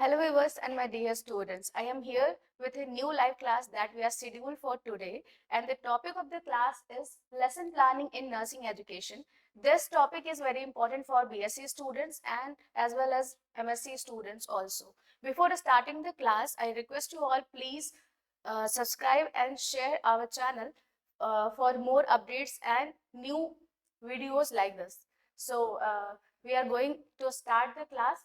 Hello viewers and my dear students. I am here with a new live class that we are scheduled for today, and the topic of the class is lesson planning in nursing education. This topic is very important for BSc students and as well as MSc students also. Before starting the class, I request you all please subscribe and share our channel for more updates and new videos like this. So we are going to start the class.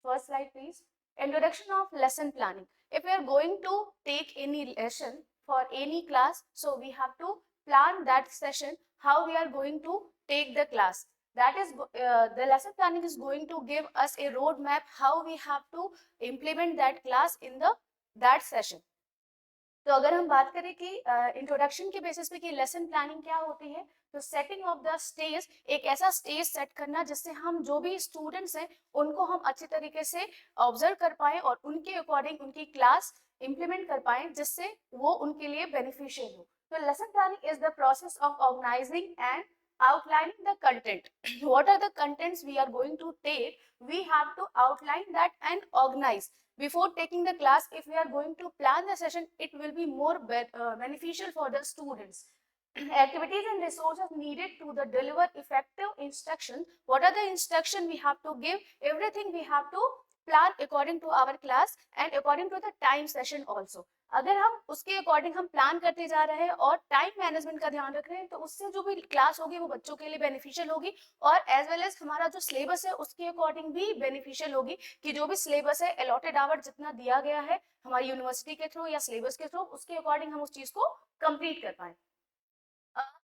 First slide, please. Introduction of lesson planning. If we are going to take any lesson for any class, so we have to plan that session, how we are going to take the class. That is, the lesson planning is going to give us a roadmap how we have to implement that class in that session. तो अगर हम बात करें कि introduction के basis पे कि lesson planning क्या होती है, तो सेटिंग ऑफ द स्टेज, एक ऐसा स्टेज सेट करना जिससे हम जो भी स्टूडेंट्स हैं उनको हम अच्छी तरीके से ऑब्जर्व कर पाए और उनके अकॉर्डिंग उनकी क्लास इंप्लीमेंट कर पाए जिससे वो उनके लिए बेनिफिशियल हो. तो lesson planning is the process of organising and outlining the content. What are the contents we are going to take? We have to outline that and organize. Before taking the class, if we are going to plan the session, it will be more beneficial for the students. Activities and resources needed to deliver effective instruction. What are the instruction we have to give? Everything we have to plan according to our class and according to the time session also. अगर हम उसके according हम plan करते जा रहे हैं और time management का ध्यान रख रहे हैं तो उससे जो भी क्लास होगी वो बच्चों के लिए बेनिफिशियल होगी और एज वेल एज हमारा जो सिलेबस है उसके अकॉर्डिंग भी बेनिफिशियल होगी कि जो भी सिलेबस है अलॉटेड आवर जितना दिया गया है हमारी यूनिवर्सिटी के थ्रू या सिलेबस के थ्रू उसके अकॉर्डिंग हम उस चीज को कंप्लीट कर पाए.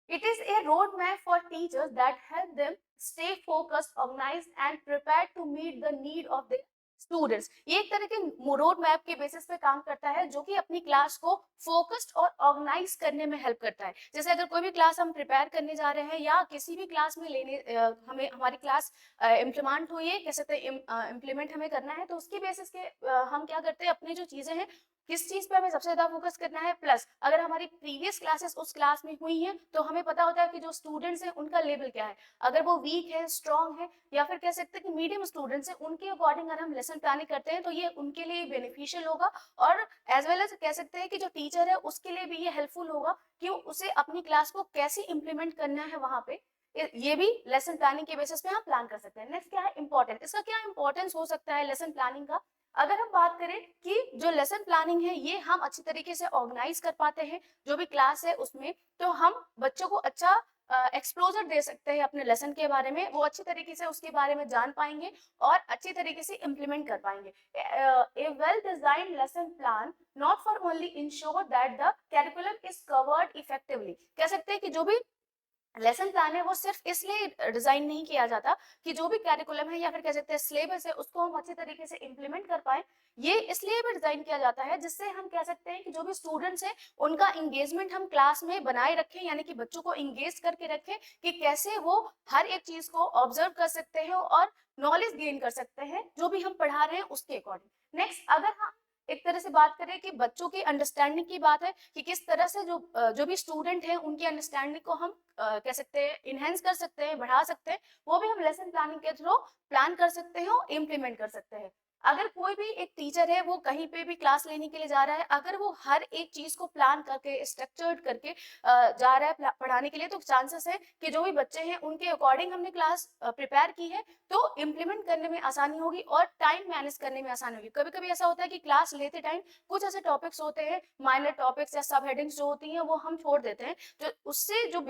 It is a roadmap for teachers that help them stay focused, organized and prepared to meet the need of their students. ये एक तरह के रोड मैप के बेसिस पे काम करता है जो कि अपनी क्लास को फोकस्ड और ऑर्गेनाइज करने में हेल्प करता है. जैसे अगर कोई भी क्लास हम प्रिपेयर करने जा रहे हैं या किसी भी क्लास में हमें हमारी क्लास इम्प्लीमेंट हुई है, कह सकते हैं इम्प्लीमेंट हमें करना है, तो उसकी बेसिस के हम क्या करते हैं अपनी जो चीजें हैं किस चीज पे हमें सबसे ज्यादा फोकस करना है. प्लस अगर हमारी प्रीवियस क्लासेस उस क्लास में हुई हैं तो हमें पता होता है कि जो स्टूडेंट्स हैं उनका लेवल क्या है, अगर वो वीक है, स्ट्रॉन्ग है या फिर कह सकते हैं कि मीडियम स्टूडेंट्स हैं, उनके अकॉर्डिंग अगर हम लेसन प्लानिंग करते हैं तो ये उनके लिए बेनिफिशियल होगा और एज वेल एज कह सकते हैं कि जो टीचर है उसके लिए भी ये हेल्पफुल होगा कि उसे अपनी क्लास को कैसे इंप्लीमेंट करना है वहां पे. ये भी लेसन प्लानिंग के बेसिस पे हम प्लान कर सकते हैं. नेक्स्ट क्या है इंपॉर्टेंट, इसका क्या इंपॉर्टेंस हो सकता है लेसन प्लानिंग का. अगर हम बात करें कि जो लेसन प्लानिंग है ये हम अच्छी तरीके से ऑर्गेनाइज कर पाते हैं जो भी क्लास है उसमें, तो हम बच्चों को अच्छा एक्सपोजर दे सकते हैं अपने लेसन के बारे में, वो अच्छी तरीके से उसके बारे में जान पाएंगे और अच्छी तरीके से इंप्लीमेंट कर पाएंगे. A well design lesson plan not for only ensure that the curriculum is covered effectively. कह सकते हैं कि जो भी लेसन प्लान है वो सिर्फ इसलिए डिजाइन नहीं किया जाता कि जो भी कैरिकुलम है या फिर कह सकते हैं सिलेबस है उसको हम अच्छी तरीके से इंप्लीमेंट कर पाए. ये इसलिए भी डिजाइन किया जाता है जिससे हम कह सकते हैं कि जो भी स्टूडेंट्स हैं उनका इंगेजमेंट हम क्लास में बनाए रखें, यानी कि बच्चों को इंगेज करके रखें कि कैसे वो हर एक चीज को ऑब्जर्व कर सकते हैं और नॉलेज गेन कर सकते हैं जो भी हम पढ़ा रहे हैं उसके अकॉर्डिंग. नेक्स्ट अगर हम एक तरह से बात करें कि बच्चों की अंडरस्टैंडिंग की बात है कि किस तरह से जो भी स्टूडेंट है उनकी अंडरस्टैंडिंग को हम कह सकते हैं इनहेंस कर सकते हैं, बढ़ा सकते हैं, वो भी हम लेसन प्लानिंग के थ्रू प्लान कर सकते हैं और इम्प्लीमेंट कर सकते हैं. अगर कोई भी एक टीचर है वो कहीं पे भी क्लास लेने के लिए जा रहा है, अगर वो हर एक चीज को प्लान करके स्ट्रक्चर्ड करके जा रहा है पढ़ाने के लिए, तो चांसेस है कि जो भी बच्चे हैं उनके अकॉर्डिंग हमने क्लास प्रिपेयर की है तो इम्प्लीमेंट करने में आसानी होगी और टाइम मैनेज करने में आसानी होगी. कभी कभी ऐसा होता है कि क्लास लेते टाइम कुछ ऐसे टॉपिक्स होते हैं, माइनर टॉपिक्स या सब हेडिंग्स जो होती हैं वो हम छोड़ देते हैं, तो उससे जो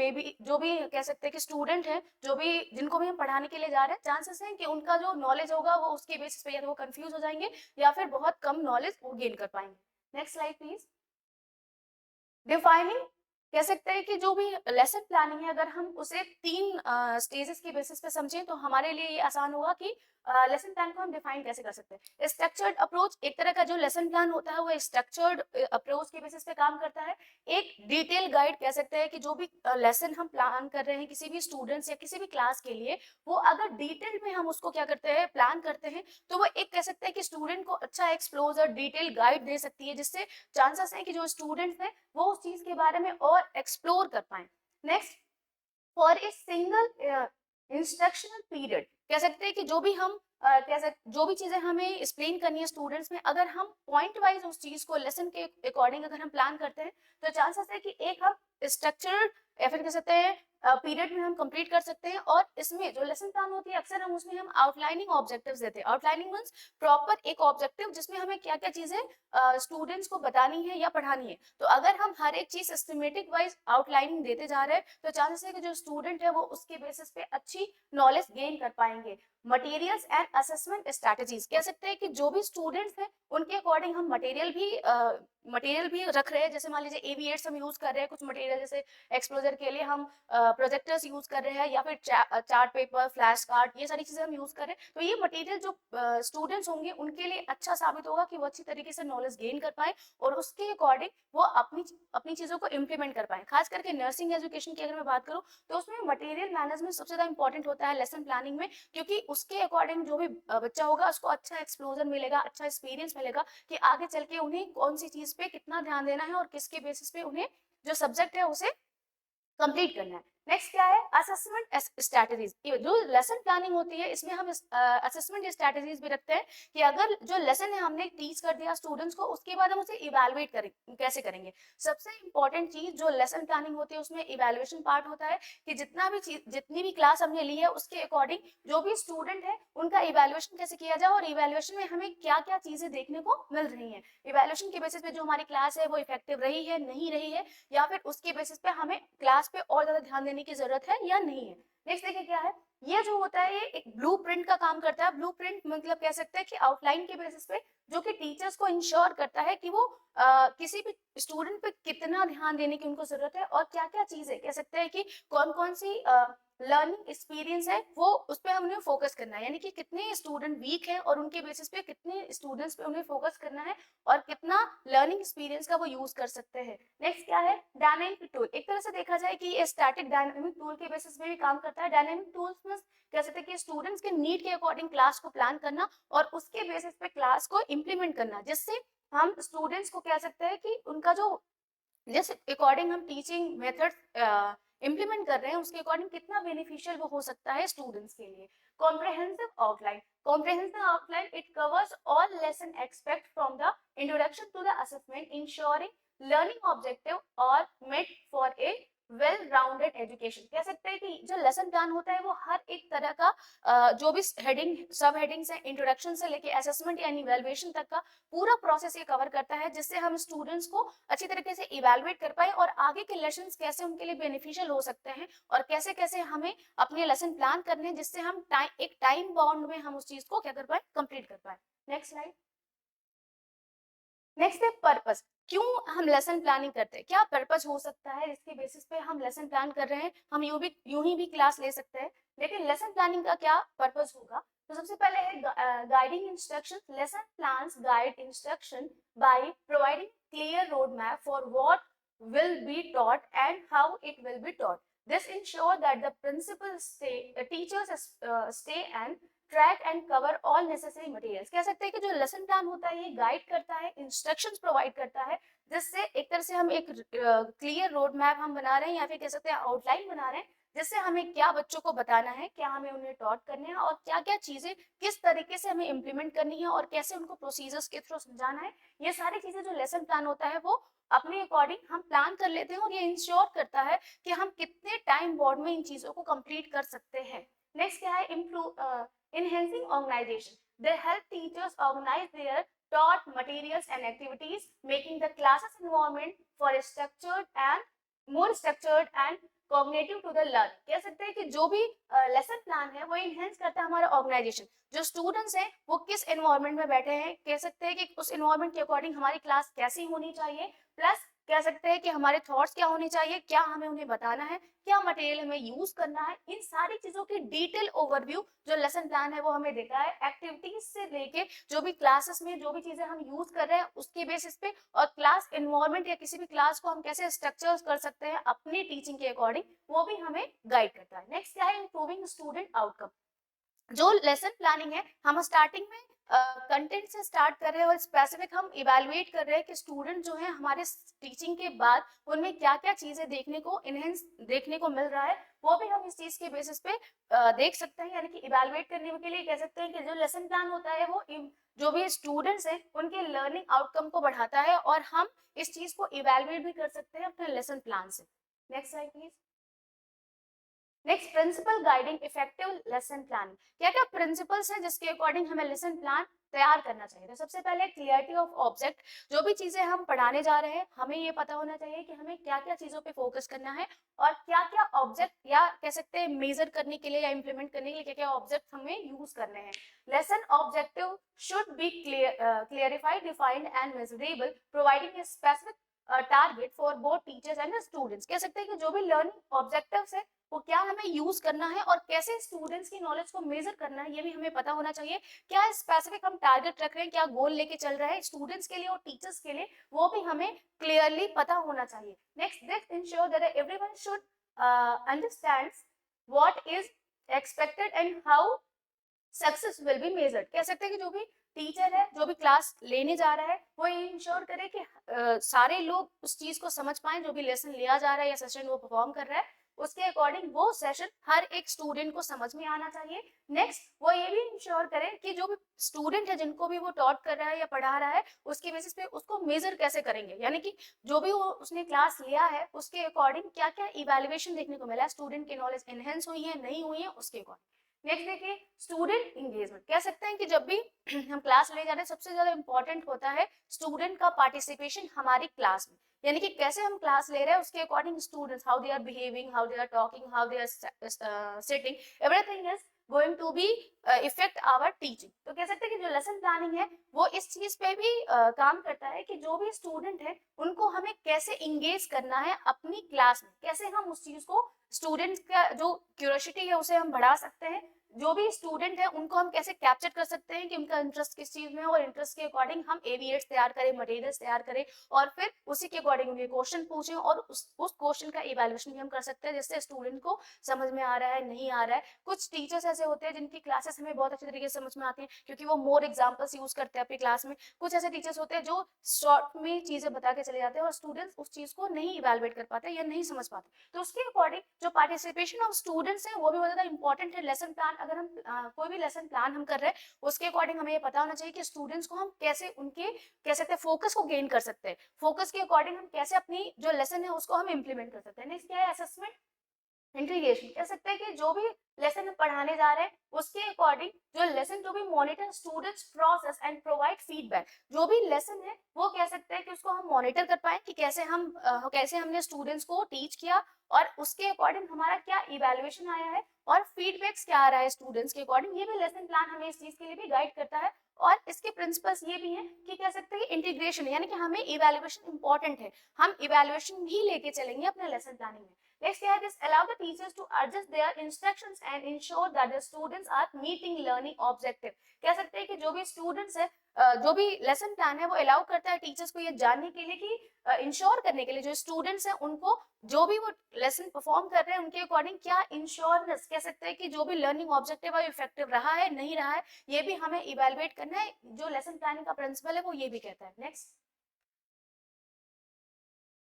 भी कह सकते हैं कि स्टूडेंट है जो भी जिनको भी हम पढ़ाने के लिए जा रहे हैं, चांसेस हैं कि उनका जो नॉलेज होगा वो उसके बेसिस पे या तो वो कंफ्यूज हो जाएंगे या फिर बहुत कम नॉलेज वो गेन कर पाएंगे. Next slide please. डिफाइनिंग, कह सकते हैं कि जो भी लेसन प्लानिंग है अगर हम उसे 3 स्टेजेस के बेसिस पे समझें तो हमारे लिए ये आसान होगा कि लेसन प्लान को हम डिफाइन कैसे कर सकते हैं. स्ट्रक्चर्ड अप्रोच, एक तरह का जो लेसन प्लान होता है वो स्ट्रक्चर्ड अप्रोच के बेसिस पे काम करता है. एक डिटेल गाइड, कह सकते हैं कि जो भी लेसन हम प्लान कर रहे हैं किसी भी स्टूडेंट्स या किसी भी क्लास के लिए, वो अगर डिटेल में हम उसको क्या करते हैं प्लान करते हैं तो वो एक कह सकते हैं कि स्टूडेंट को अच्छा एक्सप्लोजर डिटेल गाइड दे सकती है जिससे चांसेस है कि जो स्टूडेंट्स हैं वो उस चीज के बारे में और एक्सप्लोर कर पाए. Next, for a single instructional period, कह सकते हैं कि जो भी हम जो भी चीजें हमें एक्सप्लेन करनी है स्टूडेंट्स में, अगर हम पॉइंट वाइज उस चीज को लेसन के अकॉर्डिंग अगर हम प्लान करते हैं तो चांसेस है कि एक हम स्ट्रक्चर या फिर कह सकते हैं पीरियड में हम कंप्लीट कर सकते हैं। और इसमें जो लेसन प्लान होती है अक्सर हम उसमें हम आउटलाइनिंग ऑब्जेक्टिव्स देते हैं। आउटलाइनिंग मींस प्रॉपर एक ऑब्जेक्टिव जिसमें हमें क्या क्या चीजें स्टूडेंट्स को बतानी है या पढ़ानी है। तो अगर हम हर एक चीज सिस्टमेटिक वाइज आउटलाइनिंग देते जा रहे हैं तो चांसेस है कि जो स्टूडेंट है वो उसके बेसिस पे अच्छी नॉलेज गेन कर पाएंगे। मटेरियल्स एंड असेसमेंट स्ट्रेटजीज, कह सकते हैं कि जो भी स्टूडेंट्स हैं उनके अकॉर्डिंग हम मटेरियल भी रख रहे हैं। जैसे मान लीजिए एवीएट्स हम यूज कर रहे हैं कुछ मटेरियल, जैसे एक्सपोजर के लिए हम प्रोजेक्टर्स यूज कर रहे हैं या फिर चार्ट पेपर, फ्लैश कार्ड, ये सारी चीजें हम यूज कर रहे हैं। तो ये मटेरियल जो स्टूडेंट्स होंगे उनके लिए अच्छा साबित होगा कि वो अच्छी तरीके से नॉलेज गेन कर पाए और उसके अकॉर्डिंग वो अपनी अपनी चीजों को इम्प्लीमेंट कर पाए। खास करके नर्सिंग एजुकेशन की अगर मैं बात करूँ तो उसमें मटेरियल मैनेजमेंट सबसे ज्यादा इंपॉर्टेंट होता है लेसन प्लानिंग में, क्योंकि उसके अकॉर्डिंग जो भी बच्चा होगा उसको अच्छा एक्सप्लोजर मिलेगा, अच्छा एक्सपीरियंस मिलेगा कि आगे चल के उन्हें कौन सी चीज पे कितना ध्यान देना है और किसके बेसिस पे उन्हें जो सब्जेक्ट है उसे कंप्लीट करना है। नेक्स्ट क्या है, असेसमेंट स्ट्रेटजीज। जो लेसन प्लानिंग होती है इसमें हम असेसमेंट स्ट्रेटजीज भी रखते हैं कि अगर जो लेसन है हमने टीच कर दिया स्टूडेंट्स को, उसके बाद हम उसे इवेलुएट करें कैसे करेंगे। सबसे इंपॉर्टेंट चीज जो लेसन प्लानिंग होती है उसमें इवेलुएशन पार्ट होता है कि जितनी भी क्लास हमने ली है उसके अकॉर्डिंग जो भी स्टूडेंट है उनका इवेलुएशन कैसे किया जाए और इवेलुएशन में हमें क्या क्या चीजें देखने को मिल रही है। इवेलुएशन के बेसिस पे जो हमारी क्लास है वो इफेक्टिव रही है, नहीं रही है, या फिर उसके बेसिस पे हमें क्लास पे और ज्यादा ध्यान देने की जरूरत है या नहीं है। नेक्स्ट देखिए क्या है, ये जो होता है ये एक ब्लूप्रिंट का काम करता है। ब्लूप्रिंट मतलब कह सकते हैं कि आउटलाइन के बेसिस पे जो कि टीचर्स को इंश्योर करता है कि वो किसी भी स्टूडेंट पे कितना ध्यान देने की उनको जरूरत है और क्या क्या चीजें कह सकते हैं कि कौन कौन सी लर्निंग एक्सपीरियंस है वो उस पर हमने फोकस करना है, यानी कि कितने स्टूडेंट वीक हैं और उनके बेसिस पे कितने स्टूडेंट्स पे उन्हें फोकस करना है और कितना लर्निंग एक्सपीरियंस का वो यूज कर सकते हैं। नेक्स्ट क्या है, डायनामिक टूल। एक तरह से देखा जाए कि ये स्टैटिक डायनामिक टूल के बेसिस पे भी काम करता है। डायनामिक टूल्स में कह सकते हैं कि स्टूडेंट्स के नीड के अकॉर्डिंग क्लास को प्लान करना और उसके बेसिस पे क्लास को इम्प्लीमेंट करना, जिससे हम स्टूडेंट्स को कह सकते हैं कि उनका जो जिस अकॉर्डिंग हम टीचिंग मेथड इम्प्लीमेंट कर रहे हैं उसके अकॉर्डिंग कितना बेनिफिशियल वो हो सकता है स्टूडेंट्स के लिए। Comprehensive outline. Comprehensive outline it covers all lesson expect from the introduction to the assessment ensuring learning objective और met for a well rounded education. कह सकते हैं कि जो लेसन प्लान होता है वो हर एक तरह का जो भी हेडिंग सब हेडिंग्स है इंट्रोडक्शन से लेके असेसमेंट यानी इवैल्यूएशन तक का पूरा प्रोसेस ये कवर करता है, जिससे हम स्टूडेंट्स को अच्छी तरीके से इवैल्यूएट कर पाए और आगे के लेसन्स कैसे उनके लिए बेनिफिशियल हो सकते हैं और कैसे कैसे हमें अपने लेसन प्लान करने हैं जिससे हम एक टाइम बाउंड में हम उस चीज को क्या कर पाए, कंप्लीट कर पाए। Next slide. नेक्स्ट है पर्पस। क्यों हम लेसन प्लानिंग करते हैं, क्या पर्पस हो सकता है जिसके बेसिस पे हम लेसन प्लान कर रहे हैं। हम यूं ही भी क्लास ले सकते हैं, लेकिन लेसन प्लानिंग का क्या पर्पस होगा। तो सबसे पहले है guiding instruction. Lesson plans guide instruction by providing clear road map for what will be taught and how it will be taught. This ensure that the principals teachers stay and track and cover all necessary materials. कह सकते हैं कि जो lesson plan होता है ये guide करता है, इंस्ट्रक्शंस प्रोवाइड करता है, जिससे एक तरह से हम एक क्लियर रोड मैप हम बना रहे हैं या फिर कह सकते हैं आउटलाइन बना रहे हैं, जिससे हमें क्या बच्चों को बताना है, क्या हमें उन्हें टॉट करने हैं और क्या क्या चीजें किस तरीके से हमें इम्प्लीमेंट करनी है और कैसे उनको प्रोसीजर्स के थ्रू समझाना है। ये सारी चीजें जो लेसन प्लान होता है वो अपने अकॉर्डिंग हम प्लान कर लेते हैं और ये इंश्योर करता है कि हम कितने टाइम बोर्ड में इन चीजों को कंप्लीट कर सकते हैं। नेक्स्ट क्या है, improve enhancing organization. They help teachers organize their taught materials and activities, making the classes environment for a structured and more structured and cognitive to the learner. कह सकते हैं कि जो भी लेसन प्लान है वो इनहेंस करता है हमारा ऑर्गेनाइजेशन। जो स्टूडेंट्स हैं वो किस एनवायरनमेंट में बैठे हैं, कह सकते हैं कि उस एनवायरनमेंट के अकॉर्डिंग हमारी क्लास कैसी होनी चाहिए, प्लस कह सकते हैं कि हमारे थॉट्स क्या होने चाहिए, क्या हमें उन्हें बताना है, क्या मटेरियल हमें यूज करना है। इन सारी चीजों की डिटेल ओवरव्यू जो लेसन प्लान है वो हमें देता है, एक्टिविटीज से लेके जो भी क्लासेस में जो भी चीजें हम यूज कर रहे हैं उसके बेसिस पे, और क्लास एनवायरनमेंट या किसी भी क्लास को हम कैसे स्ट्रक्चर कर सकते हैं अपनी टीचिंग के अकॉर्डिंग, वो भी हमें गाइड करता है। नेक्स्ट क्या है, इंप्रूविंग स्टूडेंट आउटकम। जो लेसन प्लानिंग है हम स्टार्टिंग में कंटेंट से स्टार्ट कर रहे हैं और स्पेसिफिक हम इवेलुएट कर रहे हैं कि स्टूडेंट जो है हमारे टीचिंग के बाद उनमें क्या क्या चीजें देखने को इनहेंस देखने को मिल रहा है, वो भी हम इस चीज के बेसिस पे देख सकते हैं। यानी कि इवेलुएट करने के लिए कह सकते हैं कि जो लेसन प्लान होता है वो जो भी स्टूडेंट्स हैं उनके लर्निंग आउटकम को बढ़ाता है, और हम इस चीज को इवेलुएट भी कर सकते हैं अपने लेसन प्लान से। Next slide please. Next, principle guiding effective lesson planning. क्या क्या प्रिंसिपल्स हैं जिसके अकॉर्डिंग हमें लेसन प्लान तैयार करना चाहिए? तो सबसे पहले क्लियरिटी ऑफ ऑब्जेक्ट। जो भी चीजें हम पढ़ाने जा रहे हैं हमें ये पता होना चाहिए कि हमें क्या क्या चीजों पे फोकस करना है और क्या क्या ऑब्जेक्ट या कह सकते हैं मेजर करने के लिए या इंप्लीमेंट करने के लिए क्या क्या ऑब्जेक्ट हमें यूज करने हैं। Lesson objective should be clarified, defined and measurable, providing a specific target for both teachers and students. कह सकते हैं कि जो भी लर्निंग ऑब्जेक्टिव्स है वो क्या हमें यूज करना है और कैसे स्टूडेंट्स की नॉलेज को मेजर करना है, ये भी हमें पता होना चाहिए। क्या स्पेसिफिक हम टारगेट रख रहे हैं, क्या गोल लेके चल रहे हैं स्टूडेंट्स के लिए और टीचर्स के लिए, वो भी हमें क्लियरली पता होना चाहिए। Next, this ensure that everyone should understands what is expected and how success will be measured. कह सकते हैं कि जो भी टीचर है जो भी क्लास लेने जा रहा है वो ये इंश्योर करे कि सारे लोग उस चीज को समझ पाए, जो भी लेसन लिया जा रहा है या सेशन वो परफॉर्म कर रहा है उसके अकॉर्डिंग वो सेशन हर एक स्टूडेंट को समझ में आना चाहिए। नेक्स्ट, वो ये भी इंश्योर करे कि जो भी स्टूडेंट है जिनको भी वो टॉट कर रहा है या पढ़ा रहा है उसके बेसिस पे उसको मेजर कैसे करेंगे, यानी कि जो भी वो उसने क्लास लिया है उसके अकॉर्डिंग क्या क्या इवेल्युएशन देखने को मिला है, स्टूडेंट की नॉलेज एनहेंस हुई है नहीं हुई है उसके अकॉर्डिंग। नेक्स्ट देखिए, स्टूडेंट इंगेजमेंट। कह सकते हैं कि जब भी हम क्लास ले जा रहे हैं सबसे ज्यादा इंपॉर्टेंट होता है स्टूडेंट का पार्टिसिपेशन हमारी क्लास में, यानी कि कैसे हम क्लास ले रहे हैं उसके according students how they are behaving, how they are talking, how they are sitting, everything is going to be effect our teaching. तो कह सकते हैं कि जो लेसन प्लानिंग है वो इस चीज पे भी काम करता है कि जो भी स्टूडेंट है उनको हमें कैसे इंगेज करना है अपनी क्लास में, कैसे हम उस चीज को स्टूडेंट का जो क्यूरियोसिटी है उसे हम बढ़ा सकते हैं, जो भी स्टूडेंट है उनको हम कैसे कैप्चर कर सकते हैं कि उनका इंटरेस्ट किस चीज में है और इंटरेस्ट के अकॉर्डिंग हम एवीएट्स तैयार करें, मटेरियल्स तैयार करें और फिर उसी के अकॉर्डिंग उन्हें क्वेश्चन पूछें और उस क्वेश्चन का इवैल्यूएशन भी हम कर सकते हैं जिससे स्टूडेंट को समझ में आ रहा है नहीं आ रहा है। कुछ टीचर्स ऐसे होते हैं जिनकी क्लासेस हमें बहुत अच्छे तरीके से समझ में आती हैं क्योंकि वो मोर एग्जाम्पल्स यूज करते हैं अपनी क्लास में। कुछ ऐसे टीचर्स होते हैं जो शॉर्ट में चीजें बता के चले जाते हैं और स्टूडेंट्स उस चीज को नहीं इवेलुएट कर पाते या नहीं समझ पाते। तो उसके अकॉर्डिंग जो पार्टिसिपेशन ऑफ स्टूडेंट्स है वो भी बहुत ज्यादा इंपॉर्टेंट है। लेसन प्लान अगर हम कोई भी लेसन प्लान हम कर रहे हैं उसके अकॉर्डिंग हमें ये पता होना चाहिए कि स्टूडेंट्स को हम कैसे उनके कह सकते हैं फोकस को गेन कर सकते हैं, फोकस के अकॉर्डिंग हम कैसे अपनी जो लेसन है उसको हम इंप्लीमेंट कर सकते हैं। नेक्स्ट क्या है, असेसमेंट इंटीग्रेशन। कह सकते हैं कि जो भी लेसन पढ़ाने जा रहे हैं उसके अकॉर्डिंग जो लेसन जो भी monitor students process and provide feedback. जो भी लेसन है वो कह सकते हैं कि उसको हम मॉनिटर कर पाए कि कैसे हमने स्टूडेंट्स को टीच किया और उसके अकॉर्डिंग हमारा क्या इवेल्युएशन आया है और फीडबैक्स क्या आ रहा है स्टूडेंट्स के अकॉर्डिंग। ये भी लेसन प्लान हमें इस चीज के लिए भी गाइड करता है। और इसके प्रिंसिपल्स ये भी हैं कि कह सकते हैं इंटीग्रेशन, यानी कि हमें इवेल्युएशन इंपॉर्टेंट है, हम इवेल्युएशन भी लेके चलेंगे अपने लेसन प्लानिंग में। Next here, this allow the teachers to adjust their instructions and ensure that the students are meeting learning objective। कह सकते हैं कि जो भी स्टूडेंट्स है जो भी लेसन प्लान है वो अलाउ करता है टीचर्स को ये जानने के लिए कि इंश्योर करने के लिए जो स्टूडेंट्स हैं उनको जो भी वो लेसन परफॉर्म कर रहे हैं उनके अकॉर्डिंग क्या इंश्योरेंस कह सकते हैं कि जो भी लर्निंग ऑब्जेक्टिव है इफेक्टिव रहा है नहीं रहा है, ये भी हमें इवेलुएट करना है। जो लेसन प्लानिंग का प्रिंसिपल है वो ये भी कहता है। नेक्स्ट,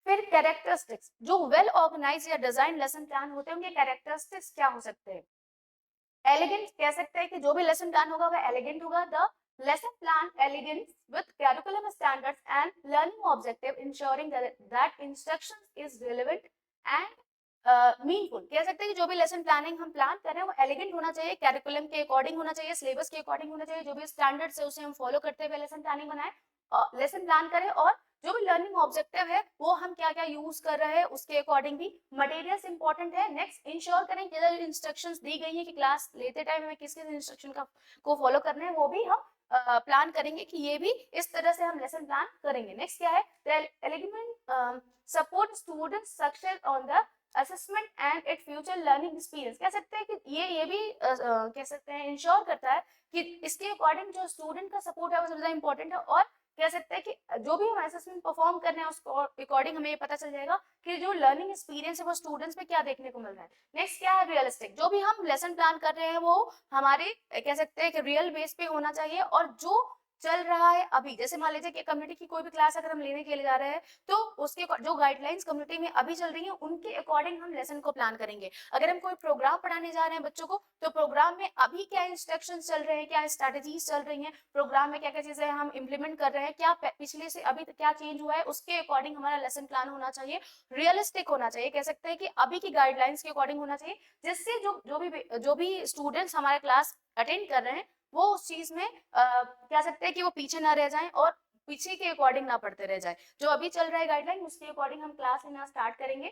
फिर कैरेक्टरिस्टिक्स। जो वेल ऑर्गेनाइज या डिजाइन लेसन प्लान होते हैं उनके कैरेक्टरिस्टिक्स क्या हो सकते हैं? एलिगेंट। कह सकते हैं कि जो भी लेसन प्लान होगा वह एलिगेंट होगा। The lesson plan elegant with curriculum standards and learning objective ensuring that instructions is relevant and meaningful. कह सकते हैं कि जो भी लेसन प्लानिंग हम प्लान कर रहे हैं वो एलिगेंट होना चाहिए, कैरिकुलम के अकॉर्डिंग होना चाहिए, सिलेबस के अकॉर्डिंग होना चाहिए, जो भी स्टैंडर्ड्स है उसे हम फॉलो करते हुए लेसन प्लानिंग बनाए, लेसन प्लान करें और जो भी लर्निंग ऑब्जेक्टिव है वो हम क्या क्या यूज कर रहे हैं उसके अकॉर्डिंग भी। मटेरियल्स इंपॉर्टेंट है। नेक्स्ट, इंश्योर करें कि जो इंस्ट्रक्शंस दी गई है कि क्लास लेते टाइम हमें किस किस इंस्ट्रक्शन का को फॉलो करना है वो भी हम प्लान करेंगे कि ये भी इस तरह से हम लेसन प्लान करेंगे। नेक्स्ट क्या है, element support students success on the assessment and it future learning experience. कह सकते हैं कि ये भी कह सकते हैं इंश्योर करता है कि इसके अकॉर्डिंग जो स्टूडेंट का सपोर्ट है वो सबसे ज्यादा इंपॉर्टेंट है और कह सकते हैं कि जो भी हम असेसमेंट परफॉर्म कर रहे हैं उसको अकॉर्डिंग हमें ये पता चल जाएगा कि जो लर्निंग एक्सपीरियंस है वो स्टूडेंट्स में क्या देखने को मिल रहा है। नेक्स्ट क्या है, रियलिस्टिक। जो भी हम लेसन प्लान कर रहे हैं वो हमारे कह सकते हैं कि रियल बेस पे होना चाहिए, और जो चल रहा है अभी, जैसे मान लीजिए कि कम्युनिटी की कोई भी क्लास अगर हम लेने के लिए जा रहे हैं तो उसके जो गाइडलाइंस कम्युनिटी में अभी चल रही है उनके अकॉर्डिंग हम लेसन को प्लान करेंगे। अगर हम कोई प्रोग्राम पढ़ाने जा रहे हैं बच्चों को तो प्रोग्राम में अभी क्या इंस्ट्रक्शंस चल रहे हैं, क्या स्ट्रेटजीज चल रही हैं, प्रोग्राम में क्या क्या चीजें हम इंप्लीमेंट कर रहे हैं, क्या पिछले से अभी तक क्या चेंज हुआ है, उसके अकॉर्डिंग हमारा लेसन प्लान होना चाहिए। रियलिस्टिक होना चाहिए, कह सकते हैं कि अभी की गाइडलाइंस के अकॉर्डिंग होना चाहिए, जिससे जो भी स्टूडेंट्स हमारे क्लास अटेंड कर रहे हैं वो उस चीज में कह सकते हैं कि वो पीछे ना रह जाएं और पीछे के अकॉर्डिंग ना पढ़ते रह जाए। जो अभी चल रहा है गाइडलाइन उसके अकॉर्डिंग हम क्लास लेना स्टार्ट करेंगे।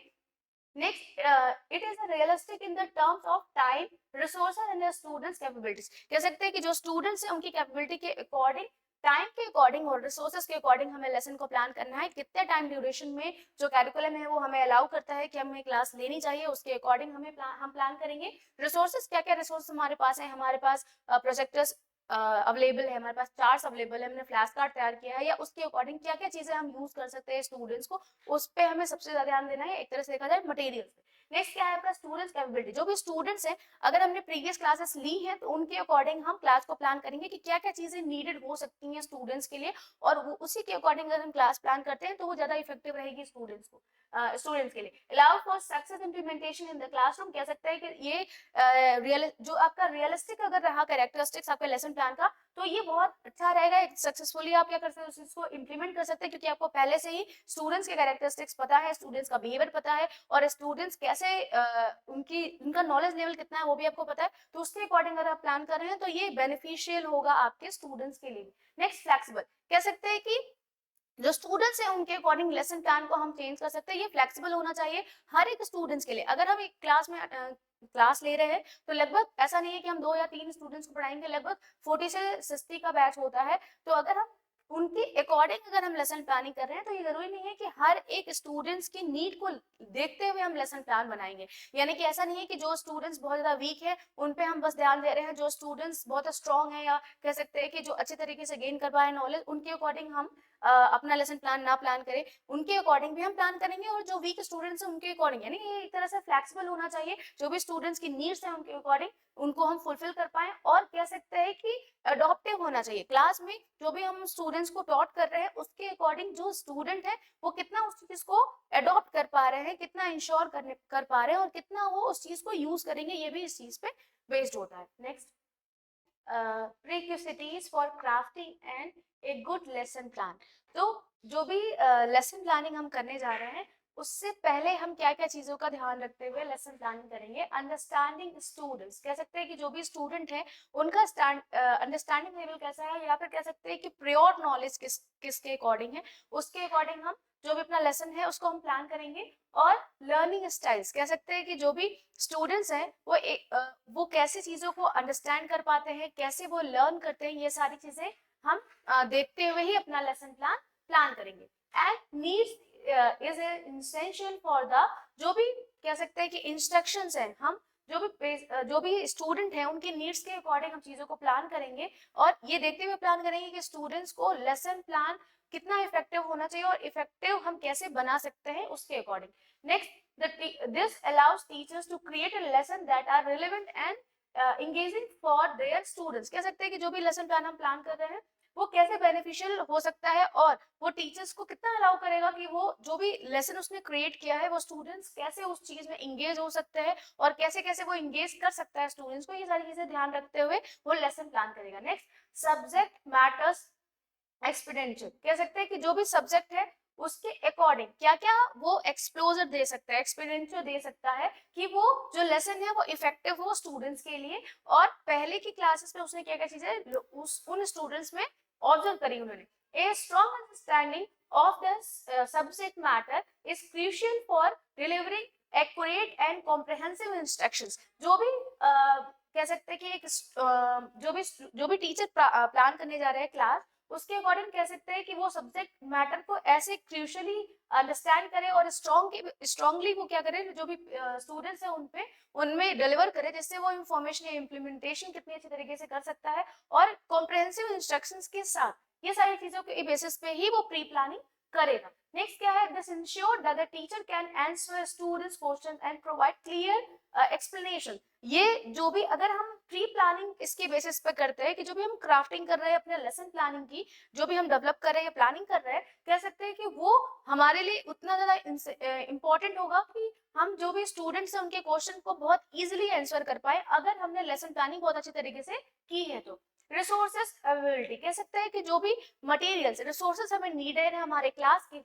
Next, it is realistic in the terms of time, resources and students capabilities. कह सकते हैं कि जो स्टूडेंट्स हैं उनकी कैपेबिलिटी के अकॉर्डिंग, टाइम के अकॉर्डिंग और रिसोर्सेज के अकॉर्डिंग हमें लेसन को प्लान करना है। कितने टाइम ड्यूरेशन में जो कैरिकुलम है वो हमें अलाउ करता है कि हमें क्लास लेनी चाहिए, उसके अकॉर्डिंग हम प्लान करेंगे। रिसोर्सेज, क्या क्या रिसोर्स हमारे पास है, हमारे पास प्रोजेक्टर्स अवेलेबल है, हमारे पास चार्ट्स अवेलेबल है, हमने फ्लैश कार्ड तैयार किया है, या उसके अकॉर्डिंग क्या क्या चीजें हम यूज कर सकते हैं स्टूडेंट्स को, उस पे हमें सबसे ज्यादा ध्यान देना है, एक तरह से देखा जाए मटेरियल पे। नेक्स्ट क्या है आपका, स्टूडेंट्स कैपेबिलिटी। जो भी स्टूडेंट्स हैं अगर हमने प्रीवियस क्लासेस ली हैं तो उनके अकॉर्डिंग हम क्लास को प्लान करेंगे कि क्या क्या चीजें नीडेड हो सकती हैं स्टूडेंट्स के लिए, और वो उसी के अकॉर्डिंग अगर हम क्लास प्लान करते हैं तो वो ज्यादा इफेक्टिव रहेगी स्टूडेंट्स के लिए। Allow for success implementation in the classroom. कह सकते हैं कि ये जो आपका रियलिस्टिक अगर रहा कैरेक्टरिस्टिक्स आपके लेसन प्लान का तो ये बहुत अच्छा रहेगा, सक्सेसफुली आप क्या कर सकते हैं उस चीज को इंप्लीमेंट कर सकते हैं, क्योंकि आपको पहले से ही स्टूडेंट्स के कैरेक्टरिस्टिक्स पता है, स्टूडेंट्स का बिहेवियर पता है, और स्टूडेंट्स कैसे उनका नॉलेज लेवल कितना है वो भी आपको पता है। तो उसके अकॉर्डिंग अगर आप प्लान कर रहे हैं तो ये बेनिफिशियल होगा आपके स्टूडेंट्स के लिए। Next, flexible. कह सकते हैं कि जो स्टूडेंट्स हैं उनके अकॉर्डिंग लेसन प्लान को हम चेंज कर सकते हैं, ये फ्लेक्सिबल होना चाहिए हर एक स्टूडेंट्स के लिए। अगर हम एक क्लास में क्लास ले रहे हैं तो लगभग ऐसा नहीं है कि हम 2 या 3 स्टूडेंट्स को पढ़ाएंगे, लगभग 40 से 60 का बैच होता है। तो अगर हम उनके अकॉर्डिंग अगर हम लेसन प्लानिंग कर रहे हैं तो ये जरूरी नहीं है कि हर एक स्टूडेंट्स की नीड को देखते हुए हम लेसन प्लान बनाएंगे। यानी कि ऐसा नहीं है कि जो स्टूडेंट्स बहुत ज्यादा वीक है उन पे हम बस ध्यान दे रहे हैं, जो स्टूडेंट्स बहुत स्ट्रांग है या कह सकते हैं कि जो अच्छे तरीके से गेन कर पाए नॉलेज, उनके अकॉर्डिंग हम अपना लेसन प्लान ना प्लान करें, उनके अकॉर्डिंग भी हम प्लान करेंगे, और जो वीक स्टूडेंट्स हैं उनके अकॉर्डिंग। यानी ये एक तरह से फ्लेक्सिबल होना चाहिए, जो भी स्टूडेंट्स की नीड्स हैं उनके अकॉर्डिंग उनको हम फुलफिल कर पाए, और कह सकते हैं कि अडॉप्टिव होना चाहिए। क्लास में जो भी हम स्टूडेंट्स को टॉट कर रहे हैं उसके अकॉर्डिंग जो स्टूडेंट है वो कितना उस चीज को अडॉप्ट कर पा रहे हैं, कितना इंश्योर कर पा रहे हैं, और कितना वो उस चीज को यूज करेंगे, ये भी इस चीज पे बेस्ड होता है। Next, prerequisites for crafting and a good lesson plan। तो जो भी लेसन प्लानिंग हम करने जा रहे हैं उससे पहले हम क्या क्या चीजों का ध्यान रखते हुए लेसन प्लानिंग करेंगे। अंडरस्टैंडिंग स्टूडेंट्स, कह सकते हैं कि जो भी स्टूडेंट है उनका अंडरस्टैंडिंग लेवल कैसा है, या फिर कह सकते हैं कि प्योर नॉलेज किसके अकॉर्डिंग है, उसके अकॉर्डिंग हम जो भी अपना लेसन है उसको हम प्लान करेंगे। और लर्निंग स्टाइल्स, कह सकते हैं कि जो भी स्टूडेंट्स हैं वो कैसे चीजों को अंडरस्टैंड कर पाते हैं, कैसे वो लर्न करते हैं, ये सारी चीजें हम देखते हुए ही अपना लेसन प्लान करेंगे। And needs is essential for the, जो भी कह सकते हैं कि इंस्ट्रक्शंस हैं, हम जो भी स्टूडेंट हैं उनकी नीड्स के अकॉर्डिंग हम चीजों को प्लान करेंगे, और ये देखते हुए प्लान करेंगे कि स्टूडेंट्स को लेसन प्लान कितना इफेक्टिव होना चाहिए और इफेक्टिव हम कैसे बना सकते हैं उसके according. Next, this allows teachers to create a lesson that are relevant and engaging for their students। कह सकते हैं कि जो भी लेसन प्लान हम प्लान कर रहे हैं वो कैसे बेनिफिशियल हो सकता है, और वो टीचर्स को कितना अलाउ करेगा कि वो जो भी लेसन उसने क्रिएट किया है वो स्टूडेंट्स कैसे उस चीज में इंगेज हो सकते हैं, और कैसे कैसे वो इंगेज कर सकता है स्टूडेंट्स को, ये सारी चीजें ध्यान रखते हुए वो लेसन प्लान करेगा। Next, subject matters experiential. कह सकते हैं कि जो भी सब्जेक्ट है उसके अकॉर्डिंग क्या क्या वो एक्सप्लोजर दे सकता है, एक्सपीरियंशियल दे सकता है, कि वो जो लेसन है वो इफेक्टिव हो स्टूडेंट्स के लिए। और पहले की क्लासेस में उसने क्या क्या चीजें उन स्टूडेंट्स में ऑब्जर्व करी उन्होंने। A strong understanding of the subject matter is crucial for delivering accurate and comprehensive instructions. जो भी कह सकते हैं कि एक जो भी टीचर प्लान करने जा रहे हैं क्लास, उसके अकॉर्डिंग कह सकते हैं कि वो सब्जेक्ट मैटर को ऐसे क्रूशली अंडरस्टैंड करे और स्ट्रांगली वो क्या करे, जो भी स्टूडेंट्स हैं उनमें डिलीवर करे, जिससे वो इंफॉर्मेशन या इम्प्लीमेंटेशन कितनी अच्छी तरीके से कर सकता है। और कॉम्प्रिहेंसिव इंस्ट्रक्शंस के साथ ये सारी चीजों के बेसिस पे ही वो प्री प्लानिंग करेगा। नेक्स्ट क्या है, this ensure that the teacher can answer students question and provide clear explanation. ये जो भी अगर हम प्री प्लानिंग इसके बेसिस पे करते हैं कि जो भी हम क्राफ्टिंग कर रहे हैं अपने लेसन प्लानिंग की, जो भी हम डेवलप कर रहे हैं या प्लानिंग कर रहे हैं, कह सकते हैं कि वो हमारे लिए उतना ज्यादा इंपॉर्टेंट होगा कि हम जो भी स्टूडेंट्स हैं उनके क्वेश्चन को बहुत इजीली आंसर कर पाए अगर हमने लेसन प्लानिंग बहुत अच्छी तरीके से की है तो। रिसोर्सेस अवेलेबिलिटी, कह सकते हैं कि जो भी मटेरियल्स रिसोर्सेस हमें नीडेड है हमारे क्लास के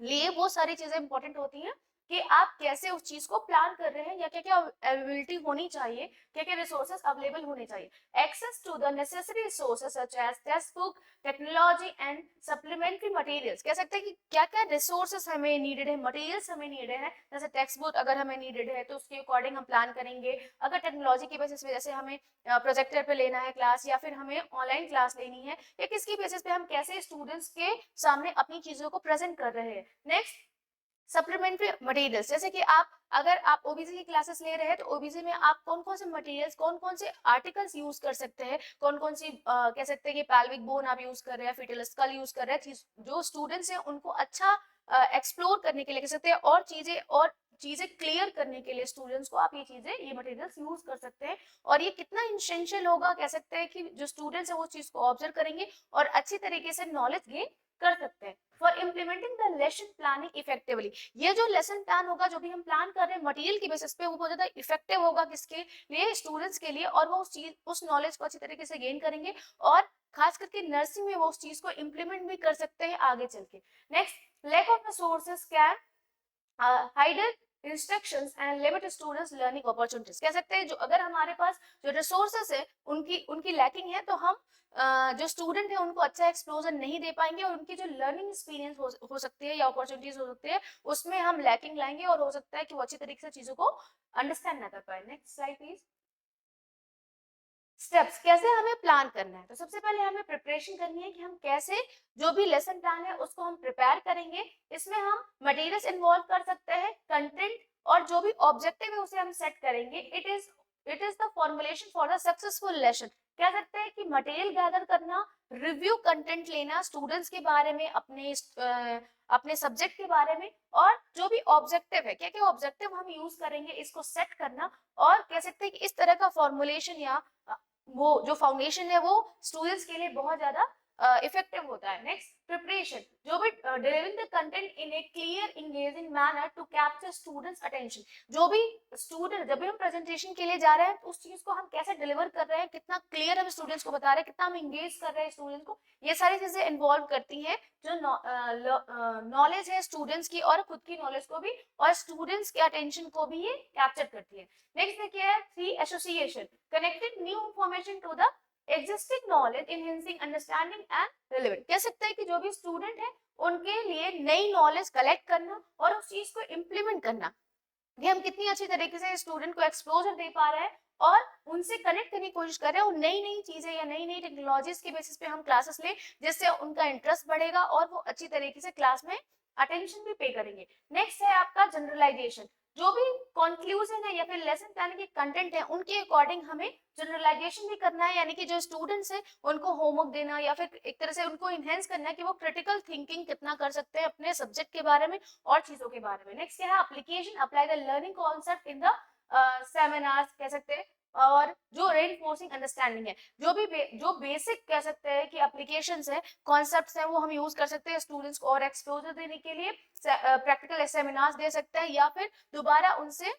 लिए, वो सारी चीजें इंपॉर्टेंट होती हैं कि आप कैसे उस चीज को प्लान कर रहे हैं या क्या क्या अवेलेबिलिटी होनी चाहिए, क्या क्या रिसोर्सेस अवेलेबल होने चाहिए। Access to the necessary resources such as textbook, technology and supplementary materials, कह सकते हैं कि क्या क्या रिसोर्सेस हमें नीडेड है, मटेरियल्स हमें नीडेड है। जैसे टेक्स्ट बुक अगर हमें नीडेड है तो उसके अकॉर्डिंग हम प्लान करेंगे। अगर टेक्नोलॉजी की बेसिस पे जैसे हमें प्रोजेक्टर पे लेना है क्लास या फिर हमें ऑनलाइन क्लास लेनी है, या किसकी बेसिस पे हम कैसे स्टूडेंट्स के सामने अपनी चीजों को प्रेजेंट कर रहे हैं। नेक्स्ट सप्लीमेंट्री मटेरियल्स, जैसे कि आप अगर आप ओबीसी की क्लासेस ले रहे हैं तो ओबीसी में आप कौन कौन से मटेरियल्स, कौन कौन से आर्टिकल्स यूज कर सकते हैं, कौन कौन सी कह सकते हैं कि पैल्विक बोन आप यूज कर रहे हैं, फिटल स्कल यूज कर रहे हैं, जो स्टूडेंट्स हैं उनको अच्छा एक्सप्लोर करने के लिए कह सकते हैं और चीजें क्लियर करने के लिए स्टूडेंट्स को आप ये मटेरियल्स यूज कर सकते हैं। और ये कितना इंसेंशियल होगा, कह सकते हैं कि जो स्टूडेंट्स है वो चीज को ऑब्जर्व करेंगे और अच्छी तरीके से नॉलेज गेन कर सकते हैं। For implementing the lesson planning effectively, ये जो लेसन प्लान होगा जो भी हम प्लान कर रहे हैं मटेरियल की बेसिस पे, वो बहुत ज्यादा इफेक्टिव होगा किसके लिए, स्टूडेंट्स के लिए, और वो उस नॉलेज को अच्छी तरीके से गेन करेंगे और खास करके नर्सिंग में वो उस चीज को इम्प्लीमेंट भी कर सकते हैं आगे चल के। Next, lack of resources can hinder instructions and limit students learning opportunities, कह सकते हैं जो अगर हमारे पास जो रिसोर्सेस है उनकी उनकी लैकिंग है तो हम जो स्टूडेंट है उनको अच्छा एक्सप्लोजर नहीं दे पाएंगे और उनकी जो लर्निंग एक्सपीरियंस हो सकती है या अपॉर्चुनिटीज हो सकती है उसमें हम लैकिंग लाएंगे और हो सकता है कि वो अच्छी तरीके से चीजों को अंडरस्टैंड ना कर पाए। Next slide please. स्टेप्स, कैसे हमें प्लान करना है, तो सबसे पहले हमें प्रिपरेशन करनी है कि हम कैसे जो भी लेसन प्लान है उसको हम प्रिपेयर करेंगे। इसमें हम मटेरियल्स इन्वॉल्व कर सकते हैं, कंटेंट, और जो भी ऑब्जेक्टिव है उसे हम सेट करेंगे। It is the formulation for the successful lesson, कह सकते हैं कि मटेरियल गैदर करना, रिव्यू कंटेंट लेना स्टूडेंट्स के बारे में, अपने सब्जेक्ट के बारे में, और जो भी ऑब्जेक्टिव है क्या क्या ऑब्जेक्टिव हम यूज करेंगे इसको सेट करना। और कह सकते हैं कि इस तरह का फॉर्मुलेशन या वो जो फाउंडेशन है वो स्टूडेंट्स के लिए बहुत ज्यादा इफेक्टिव होता है। नेक्स्ट, प्रिपरेशन, जो भी delivering the content in a clear engaging manner to capture students attention, जो भी स्टूडेंट जब भी हम प्रेजेंटेशन के लिए जा रहे हैं तो उस चीज को हम कैसे डिलीवर कर रहे हैं, कितना क्लियर हम स्टूडेंट्स को बता रहे हैं, कितना हम इंगेज कर रहे हैं स्टूडेंट्स को, ये सारी चीजें इन्वॉल्व करती हैं जो नॉलेज है स्टूडेंट्स की और खुद की नॉलेज को भी और स्टूडेंट्स के अटेंशन को भी ये कैप्चर करती है। नेक्स्ट देखिए है three, association, connecting new information to the existing knowledge, enhancing understanding and relevant, कह सकते हैं कि जो भी स्टूडेंट है उनके लिए नई नॉलेज कलेक्ट करना और उस चीज को इम्प्लीमेंट करना, कि हम कितनी अच्छी तरीके से स्टूडेंट को एक्सपोजर दे पा रहे हैं और उनसे कनेक्ट करने की कोशिश कर रहे हैं, और नई नई चीजें या नई नई टेक्नोलॉजीज के बेसिस पे हम क्लासेस लें जिससे उनका इंटरेस्ट बढ़ेगा और वो अच्छी तरीके से क्लास में अटेंशन भी पे करेंगे। नेक्स्ट है आपका जनरलाइजेशन, जो भी कंक्लूजन है या फिर लेसन प्लान के कंटेंट है उनके अकॉर्डिंग हमें जनरलाइजेशन भी करना है, यानी कि जो स्टूडेंट्स है उनको होमवर्क देना या फिर एक तरह से उनको इनहेंस करना है कि वो क्रिटिकल थिंकिंग कितना कर सकते हैं अपने सब्जेक्ट के बारे में और चीजों के बारे में। नेक्स्ट क्या है, application, apply the learning concept in the seminars, कह सकते हैं, और जो रेनफोर्सिंग अंडरस्टैंडिंग है, जो बेसिक कह सकते हैं कि एप्लीकेशंस है, कॉन्सेप्ट्स हैं, वो हम यूज कर सकते हैं स्टूडेंट्स को और एक्सपोजर देने के लिए, प्रैक्टिकल सेमिनार्स दे सकते हैं या फिर दोबारा उनसे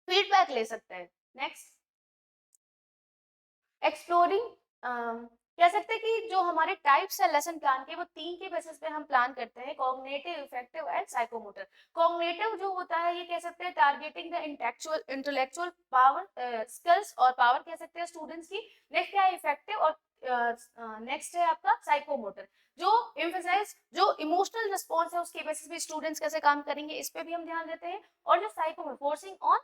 फीडबैक ले सकते हैं। नेक्स्ट, एक्सप्लोरिंग, कह सकते हैं कि जो हमारे टाइप्स है लेसन प्लान के वो तीन के बेसिस पे हम प्लान करते हैं, cognitive, effective and psychomotor. Cognitive जो होता है ये कह सकते हैं targeting the intellectual power, skills और पावर कह सकते हैं स्टूडेंट्स की। नेक्स्ट क्या है, इफेक्टिव, और नेक्स्ट है आपका साइकोमोटर, जो एम्फसाइज जो इमोशनल रिस्पॉन्स है उसके बेसिस पे स्टूडेंट्स कैसे काम करेंगे इस पे भी हम ध्यान देते हैं। और जो psychomotor, forcing on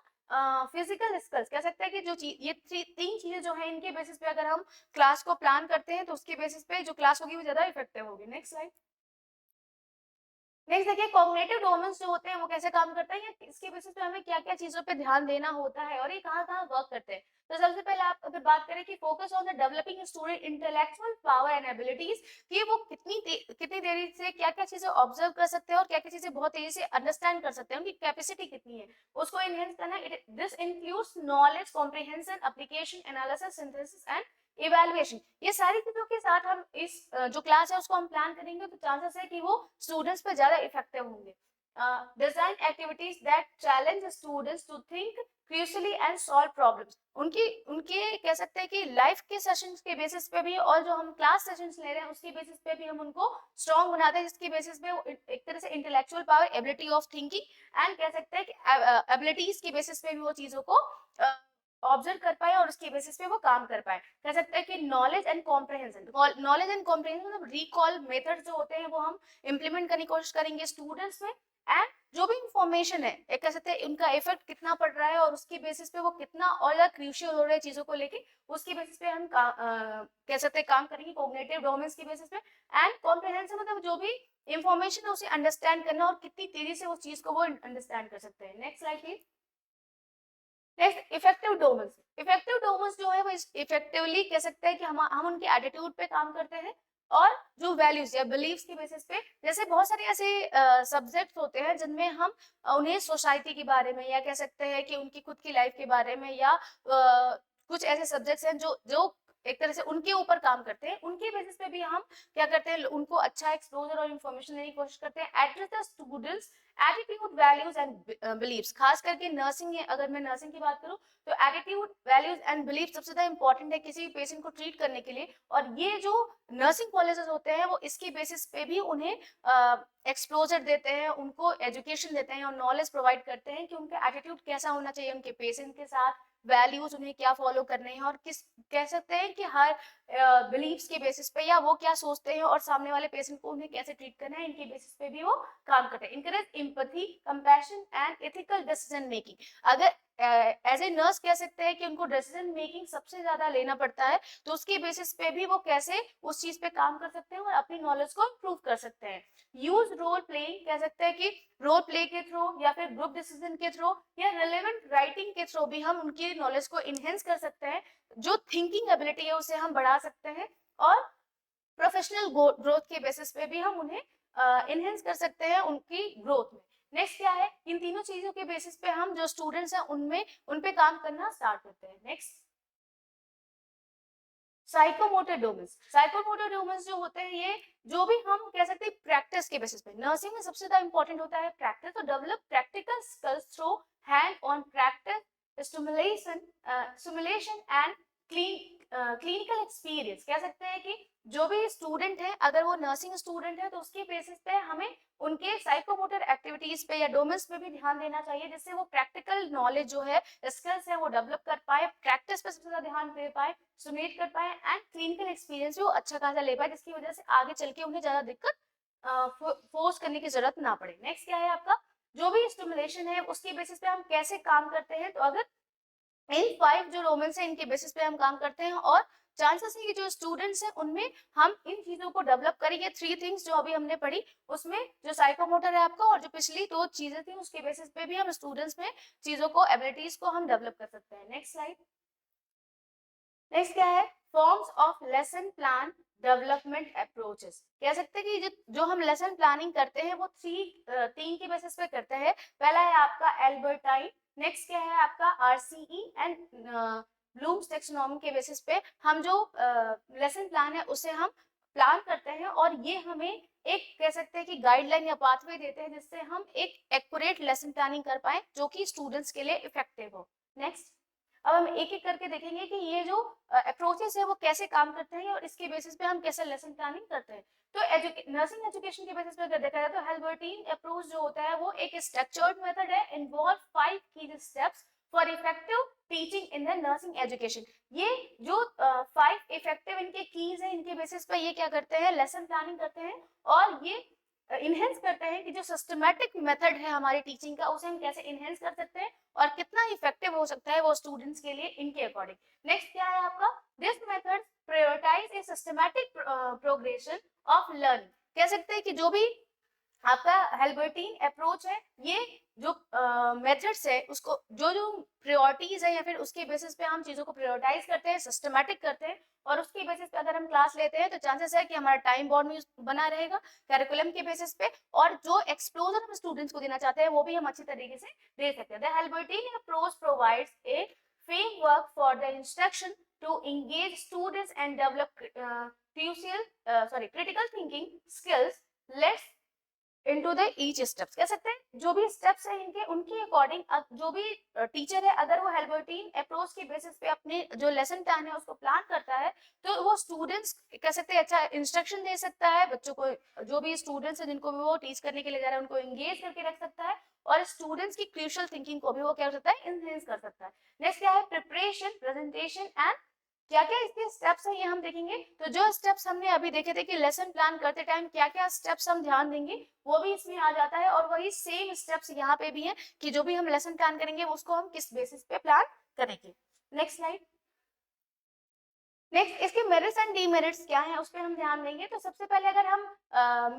physical skills, कह सकते हैं कि जो चीज ये तीन चीजें जो है इनके बेसिस पे अगर हम क्लास को प्लान करते हैं तो उसके बेसिस पे जो क्लास होगी वो ज्यादा इफेक्टिव होगी। Next slide. नेक्स्ट देखिए कॉग्निटिव डोमेन्स जो होते हैं वो कैसे काम करते हैं, या इसके बेसिस पे हमें क्या क्या चीजों पे ध्यान देना होता है और ये कहाँ कहाँ वर्क करते हैं। तो सबसे पहले आप अगर बात करें कि focus on the developing student intellectual power and abilities, कि वो कितनी देरी से क्या क्या चीजें ऑब्जर्व कर सकते हैं और क्या क्या चीजें बहुत तेजी से अंडरस्टैंड कर सकते हैं, उनकी कैपेसिटी कितनी है उसको इनहेंस करना। This includes knowledge comprehension, application, analysis, synthesis and evaluation. ये सारी चीजों के साथ हम इस जो क्लास है उसको हम प्लान करेंगे तो चांसेस है कि वो स्टूडेंट्स पे ज्यादा इफेक्टिव होंगे। Design activities that challenge students to think creatively and solve problems. उनकी उनके कह सकते हैं कि लाइफ के सेशंस के बेसिस पे भी और जो हम क्लास सेशंस ले रहे हैं उसके बेसिस पे भी हम उनको स्ट्रॉन्ग बनाते हैं, जिसकी बेसिस पे एक तरह से intellectual power, ability of thinking and कह सकते हैं कि एबिलिटीज के बेसिस पे भी वो चीजों को ऑब्जर्व कर पाए और उसके बेसिस पे वो काम कर पाए। कह सकते हैं कि knowledge and comprehension, knowledge and comprehension मतलब रिकॉल मेथड जो होते हैं वो हम इम्प्लीमेंट करने की कोशिश करेंगे स्टूडेंट्स में। एंड जो भी इंफॉर्मेशन है एक कह सकते हैं उनका इफेक्ट कितना पड़ रहा है और उसके बेसिस पे वो कितना और ज्यादा क्रूशियल हो रहा है चीजों को लेके, उसके बेसिस पे हम कह सकते हैं काम करेंगे कॉग्निटिव डोमेन्स के बेसिस पे। एंड कॉम्प्रहेंशन मतलब जो भी इंफॉर्मेशन है उसे अंडरस्टैंड करना और कितनी तेजी से उस चीज को वो अंडरस्टैंड कर सकते हैं। Next slide please. Next effective domains. Effective domains जो है वो इफेक्टिवली कह सकते हैं कि हम उनके एटीट्यूड पे काम करते हैं और जो वैल्यूज या बिलीव्स के बेसिस पे। जैसे बहुत सारे ऐसे सब्जेक्ट्स होते हैं जिनमें हम उन्हें सोसाइटी के बारे में या कह सकते हैं कि उनकी खुद की लाइफ के बारे में या कुछ ऐसे सब्जेक्ट्स हैं जो जो एक तरह से उनके ऊपर काम करते हैं, उनके बेसिस पे भी हम क्या करते हैं उनको अच्छा एक्सपोजर और इन्फॉर्मेशन देने की कोशिश करते हैं। Address the students attitude, values and beliefs. खास करके नर्सिंग है, अगर मैं नर्सिंग की बात करूं तो एटीट्यूड, वैल्यूज एंड बिलीफ सबसे ज्यादा इंपॉर्टेंट है किसी भी पेशेंट को ट्रीट करने के लिए। और ये जो नर्सिंग कॉलेजेस होते हैं वो इसके बेसिस पे भी उन्हें एक्सपोजर देते हैं, उनको एजुकेशन देते हैं और नॉलेज प्रोवाइड करते हैं कि उनका एटीट्यूड कैसा होना चाहिए उनके पेशेंट के साथ, वैल्यूज उन्हें क्या फॉलो करने हैं और किस कह सकते हैं कि हर बिलीव्स के बेसिस पे या वो क्या सोचते हैं और सामने वाले पेशेंट को उन्हें कैसे ट्रीट करना है, इनके बेसिस पे भी वो काम करते हैं। Encourage empathy, compassion and ethical decision making. अगर एज ए नर्स कह सकते हैं कि उनको डिसीजन मेकिंग सबसे ज्यादा लेना पड़ता है, तो उसके बेसिस पे भी वो कैसे उस चीज पे काम कर सकते हैं और अपनी नॉलेज को इम्प्रूव कर सकते हैं। यूज रोल प्लेइंग, कह सकते हैं कि रोल प्ले के थ्रू या फिर ग्रुप डिसीजन के थ्रू या रिलेवेंट राइटिंग के थ्रू भी हम उनकी नॉलेज को इनहेंस कर सकते हैं, जो थिंकिंग एबिलिटी है उसे हम बढ़ा सकते हैं और प्रोफेशनल ग्रोथ के बेसिस पे भी हम उन्हें इनहेंस कर सकते हैं उनकी ग्रोथ में। नेक्स्ट क्या है, इन तीनों चीजों के बेसिस पे हम जो स्टूडेंट्स हैं उनमें उन पे काम करना स्टार्ट करते हैं। Next psychomotor domains. Psychomotor domains जो होते हैं ये जो भी हम कह सकते हैं प्रैक्टिस के बेसिस पे, नर्सिंग में सबसे ज्यादा इंपॉर्टेंट होता है प्रैक्टिस, तो develop practical skills through hand on practice, stimulation and clinical experience. कह सकते हैं कि जो भी स्टूडेंट है अगर वो नर्सिंग स्टूडेंट है तो उसके बेसिस पे हमें उनके साइकोमोटर एक्टिविटीज पे या डोमेन्स पे भी ध्यान देना चाहिए, जिससे वो प्रैक्टिकल नॉलेज जो है, स्किल्स है वो डेवलप कर पाए, प्रैक्टिस पे सबसे ज्यादा ध्यान दे पाए, सुमेट कर पाए एंड क्लिनिकल एक्सपीरियंस भी वो अच्छा खासा ले पाए, जिसकी वजह से आगे चल के उन्हें ज्यादा दिक्कत फोर्स करने की जरूरत ना पड़े। नेक्स्ट क्या है आपका, जो भी स्टिमुलेशन है उसके बेसिस पे हम कैसे काम करते हैं, तो अगर इन 5 जो डोमेन्स है इनके बेसिस पे हम काम करते हैं और चांसेस है कि जो स्टूडेंट्स हैं उनमें हम इन चीजों को डेवलप करेंगे। 3 थिंग्स जो अभी हमने पढ़ी उसमें जो साइकोमोटर है आपका और जो पिछली 2 चीजें थी उसके बेसिस पे भी हम स्टूडेंट्स में चीजों को, एबिलिटीज को हम डेवलप कर सकते हैं। Next slide. नेक्स्ट क्या है, forms of lesson plan development approaches. कह सकते हैं कि जो हम लेसन प्लानिंग करते हैं वो 3 के बेसिस पे करते हैं। पहला है आपका एल्बर्टाइन, नेक्स्ट क्या है आपका आरसीई एंड ब्लूम्स टैक्सोनॉमी के बेसिस पे हम जो लेसन प्लान है उसे हम प्लान करते हैं और ये हमें एक कह सकते हैं कि गाइडलाइन या पाथवे देते हैं जिससे हम एक एक्यूरेट लेसन प्लानिंग कर पाए जो कि स्टूडेंट्स के लिए इफेक्टिव हो। नेक्स्ट, अब हम एक एक करके देखेंगे कि ये जो अप्रोचेस है वो कैसे काम करते हैं और इसके बेसिस पे हम कैसे लेसन प्लानिंग करते हैं। तो नर्सिंग एजुकेशन के बेसिस पे अगर देखा जाए तो हेल्बर्टीन अप्रोच जो होता है वो एक स्ट्रक्चर्ड मेथड है, इन्वॉल्व 5 की steps for effective teaching in the nursing education. ये जो 5 इफेक्टिव इनके कीज है इनके बेसिस पे ये क्या करते हैं, लेसन प्लानिंग करते हैं और ये इनहेंस करते हैं कि जो सिस्टमैटिक मेथड है हमारी टीचिंग का उसे हम कैसे इनहेंस कर सकते हैं और कितना इफेक्टिव हो सकता है वो स्टूडेंट्स के लिए इनके अकॉर्डिंग। नेक्स्ट क्या है आपका, this method prioritise a systematic progression of learning. कह सकते हैं कि जो भी आपका हेल्बर्टीन अप्रोच है, ये जो मेथड्स है उसको जो जो प्रायोरिटीज है या फिर उसके बेसिस पे हम चीजों को प्रायोरिटाइज करते हैं, सिस्टमैटिक करते हैं, और उसके बेसिस पे अगर हम क्लास लेते हैं तो चांसेस है कि हमारा टाइम बाउंड बना रहेगा करिकुलम के बेसिस पे, और जो एक्सप्लोजर हम स्टूडेंट्स को देना चाहते हैं वो भी हम अच्छी तरीके से दे सकते हैं। The Herbartian approach provides a framework for the instruction to engage students and develop critical thinking skills. Let's into the each steps, कह सकते हैं जो भी स्टेप्स है इनके उनके अकॉर्डिंग जो भी टीचर है अगर वो हेल्बर्टीन अप्रोच के बेसिस पे अपने जो लेसन प्लान है उसको प्लान करता है तो वो स्टूडेंट्स कह सकते हैं अच्छा इंस्ट्रक्शन दे सकता है बच्चों को, जो भी स्टूडेंट्स है जिनको भी वो टीच करने के लिए जा रहा है उनको एंगेज करके रख सकता है, और स्टूडेंट्स की क्रूशियल थिंकिंग को भी वो क्या कर सकता है, इनहेंस कर सकता है। नेक्स्ट क्या है, प्रिपरेशन, प्रेजेंटेशन एंड क्या क्या इसके स्टेप्स है ये हम देखेंगे। तो जो स्टेप्स हमने अभी देखे थे कि लेसन प्लान करते टाइम क्या क्या स्टेप्स हम ध्यान देंगे वो भी इसमें आ जाता है, और वही सेम स्टेप्स यहाँ पे भी है कि जो भी हम लेसन प्लान करेंगे उसको हम किस बेसिस पे प्लान करेंगे। Next slide. नेक्स्ट इसके मेरिट्स एंड डीमेरिट्स क्या है उस पर हम ध्यान देंगे। तो सबसे पहले अगर हम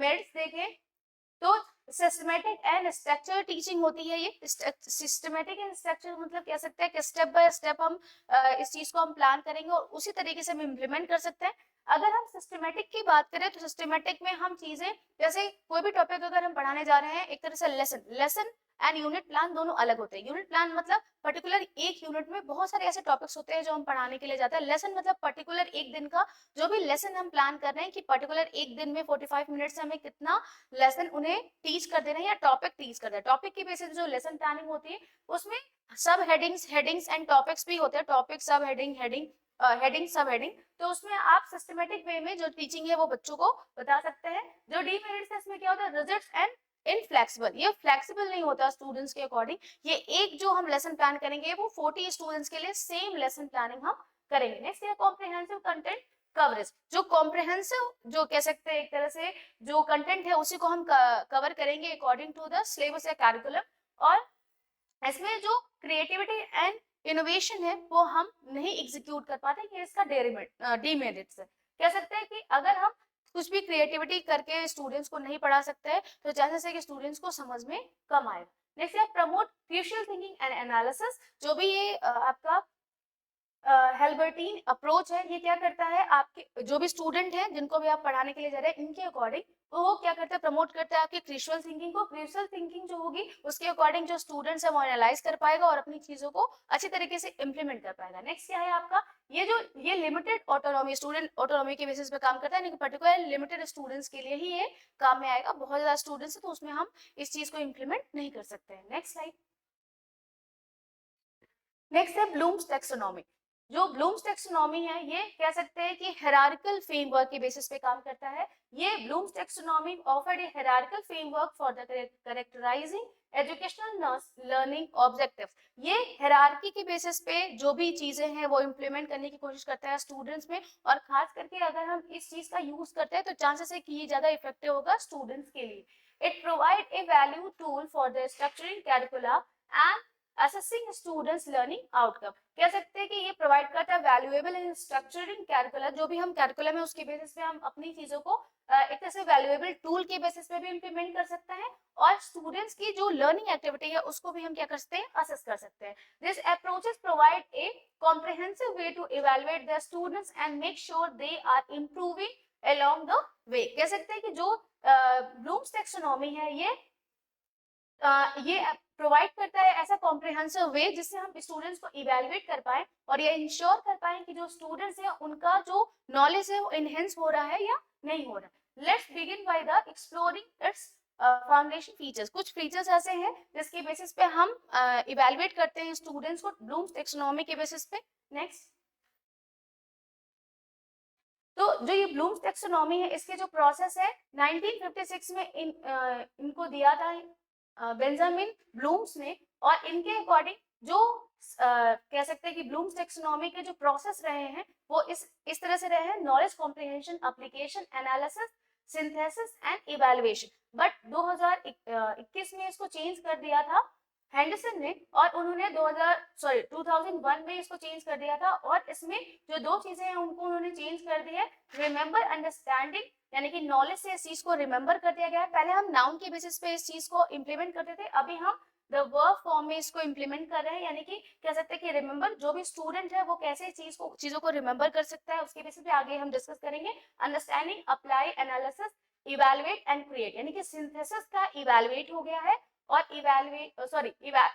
मेरिट्स देखें तो सिस्टमेटिक एंड स्ट्रक्चर टीचिंग होती है। ये सिस्टमेटिक एंड स्ट्रक्चर मतलब कह सकते हैं कि स्टेप बाय स्टेप हम इस चीज को हम प्लान करेंगे और उसी तरीके से हम इम्प्लीमेंट कर सकते हैं। अगर हम सिस्टमेटिक की बात करें तो सिस्टमेटिक में हम चीजें जैसे कोई भी टॉपिक अगर हम पढ़ाने जा रहे हैं एक तरह से लेसन एंड यूनिट प्लान दोनों अलग होते हैं। यूनिट प्लान मतलब पर्टिकुलर एक यूनिट में बहुत सारे ऐसे टॉपिक्स होते हैं जो हम पढ़ाने के लिए जाते हैं। लेसन मतलब पर्टिकुलर एक दिन का जो भी लेसन हम प्लान कर रहे हैं कि पर्टिकुलर एक दिन में 45 मिनट से हमें कितना लेसन उन्हें टीच कर देना है या टॉपिक टीच कर देना है। टॉपिक की बेसिस जो लेसन प्लानिंग होती है उसमें सब हेडिंग्स एंड टॉपिक्स भी होते हैं, टॉपिक सब हेडिंग सब हेडिंग। तो उसमें आप सिस्टमेटिक वे में जो टीचिंग है वो बच्चों को बता सकते हैं। जो डीमेरिट्स है इसमें क्या होता है, रिजिड एंड इनफ्लेक्सिबल, ये फ्लेक्सिबल नहीं होता स्टूडेंट्स के अकॉर्डिंग। ये एक जो हम लेसन प्लान करेंगे वो 40 स्टूडेंट्स के लिए सेम लेसन प्लानिंग हम करेंगे। नेक्स्ट है कॉम्प्रिहेंसिव कंटेंट कवरेज। जो कॉम्प्रिहेंसिव जो कह सकते हैं एक तरह से जो कंटेंट है उसी को हम कवर करेंगे अकॉर्डिंग टू द सिलेबस या कैरिकुलम, और इसमें जो क्रिएटिविटी एंड इनोवेशन है वो हम नहीं एग्जीक्यूट कर पाते, ये इसका डीमेरिट्स है। कह सकते हैं कि अगर हम कुछ भी क्रिएटिविटी करके स्टूडेंट्स को नहीं पढ़ा सकते हैं तो चांसेस है कि स्टूडेंट्स को समझ में कम आएगा। नेक्स्ट है promote crucial thinking and analysis. जो भी ये आपका हेल्बर्टीन अप्रोच है ये क्या करता है, आपके जो भी स्टूडेंट हैं जिनको भी आप पढ़ाने के लिए जा रहे हैं इनके अकॉर्डिंग वो क्या करता है, प्रमोट करता है आपकी क्रूशियल थिंकिंग को। क्रूशियल थिंकिंग जो होगी उसके अकॉर्डिंग जो स्टूडेंट्स है वो एनालाइज कर पाएगा और अपनी चीजों को अच्छी तरीके से इंप्लीमेंट कर पाएगा। नेक्स्ट क्या है आपका, ये लिमिटेड ऑटोनॉमी, स्टूडेंट ऑटोनॉमी के बेसिस पे काम करता है, पर्टिकुलर लिमिटेड स्टूडेंट्स के लिए ही ये काम में आएगा। बहुत ज्यादा स्टूडेंट्स है तो उसमें हम इस चीज को इंप्लीमेंट नहीं कर सकते हैं। Next slide. नेक्स्ट है ब्लूम्स टैक्सोनॉमी। जो ब्लूम्स टैक्सोनॉमी है ये कह सकते हैं कि हायरार्किकल फ्रेमवर्क के बेसिस पे काम करता है। ये Bloom's taxonomy offered a hierarchical framework for the characterising educational learning objectives. ये हायरार्की के बेसिस पे जो भी चीजें हैं वो इम्प्लीमेंट करने की कोशिश करता है स्टूडेंट्स में, और खास करके अगर हम इस चीज का यूज करते हैं तो चांसेस है कि ये ज्यादा इफेक्टिव होगा स्टूडेंट्स के लिए। It provide a value tool for the structuring curricula and assessing students learning outcome. कह सकते हैं कि ये प्रोवाइड करता है वैल्यूएबल इन स्ट्रक्चरिंग कैरिकुलम। जो भी हम कैरिकुलम है उसके बेसिस पे हम अपनी चीजों को एक तरह से वैल्यूएबल टूल के बेसिस पे भी इंप्लीमेंट कर सकते हैं, और स्टूडेंट्स की जो लर्निंग एक्टिविटी है उसको भी हम क्या कर सकते हैं, असेस कर सकते हैं। This approaches provide a comprehensive way to evaluate the students and make sure they are improving along the way. कह सकते हैं कि जो ब्लूम्स टैक्सोनॉमी है ये प्रोवाइड करता है ऐसा कॉम्प्रिहेंसिव वे जिससे हम स्टूडेंट्स को इवैल्यूएट कर पाए और ये इंश्योर कर पाए कि जो स्टूडेंट्स हैं उनका जो नॉलेज है वो इनहेंस हो रहा है या नहीं हो रहा। Let's begin by the exploring its foundation features. कुछ फीचर्स ऐसे हैं जिसके बेसिस पे हम इवैल्यूएट करते हैं स्टूडेंट्स को ब्लूम्स टैक्सोनॉमी के बेसिस पे। नेक्स्ट, तो जो ये ब्लूम्स टैक्सोनॉमी है इसके जो प्रोसेस है 1956 में इनको दिया था बेंजामिन ब्लूम्स ने, और इनके अकॉर्डिंग जो कह सकते हैं कि ब्लूम्स टैक्सोनॉमी के जो प्रोसेस रहे हैं वो इस तरह से रहे हैं, knowledge comprehension, application, analysis, synthesis and evaluation. But 2021 में इसको चेंज कर दिया था हेंडरसन ने, और उन्होंने 2001 में इसको चेंज कर दिया था। और इसमें जो दो चीजें हैं उनको उन्होंने चेंज कर दी है, रिमेंबर अंडरस्टैंडिंग, यानी कि नॉलेज से इस चीज को रिमेंबर कर दिया गया है। पहले हम नाउन के बेसिस पे इस चीज को इम्प्लीमेंट करते थे, अभी हम द वर्ब फॉर्म में इसको इम्प्लीमेंट कर रहे हैं, यानी कि कह सकते हैं कि रिमेंबर, जो भी स्टूडेंट है वो कैसे चीजों को रिमेंबर कर सकता है, उसके बेसिस पे आगे हम डिस्कस करेंगे। Understanding, apply, analysis, evaluate and create, यानी कि सिंथेसिस का इवैल्यूएट हो गया है, और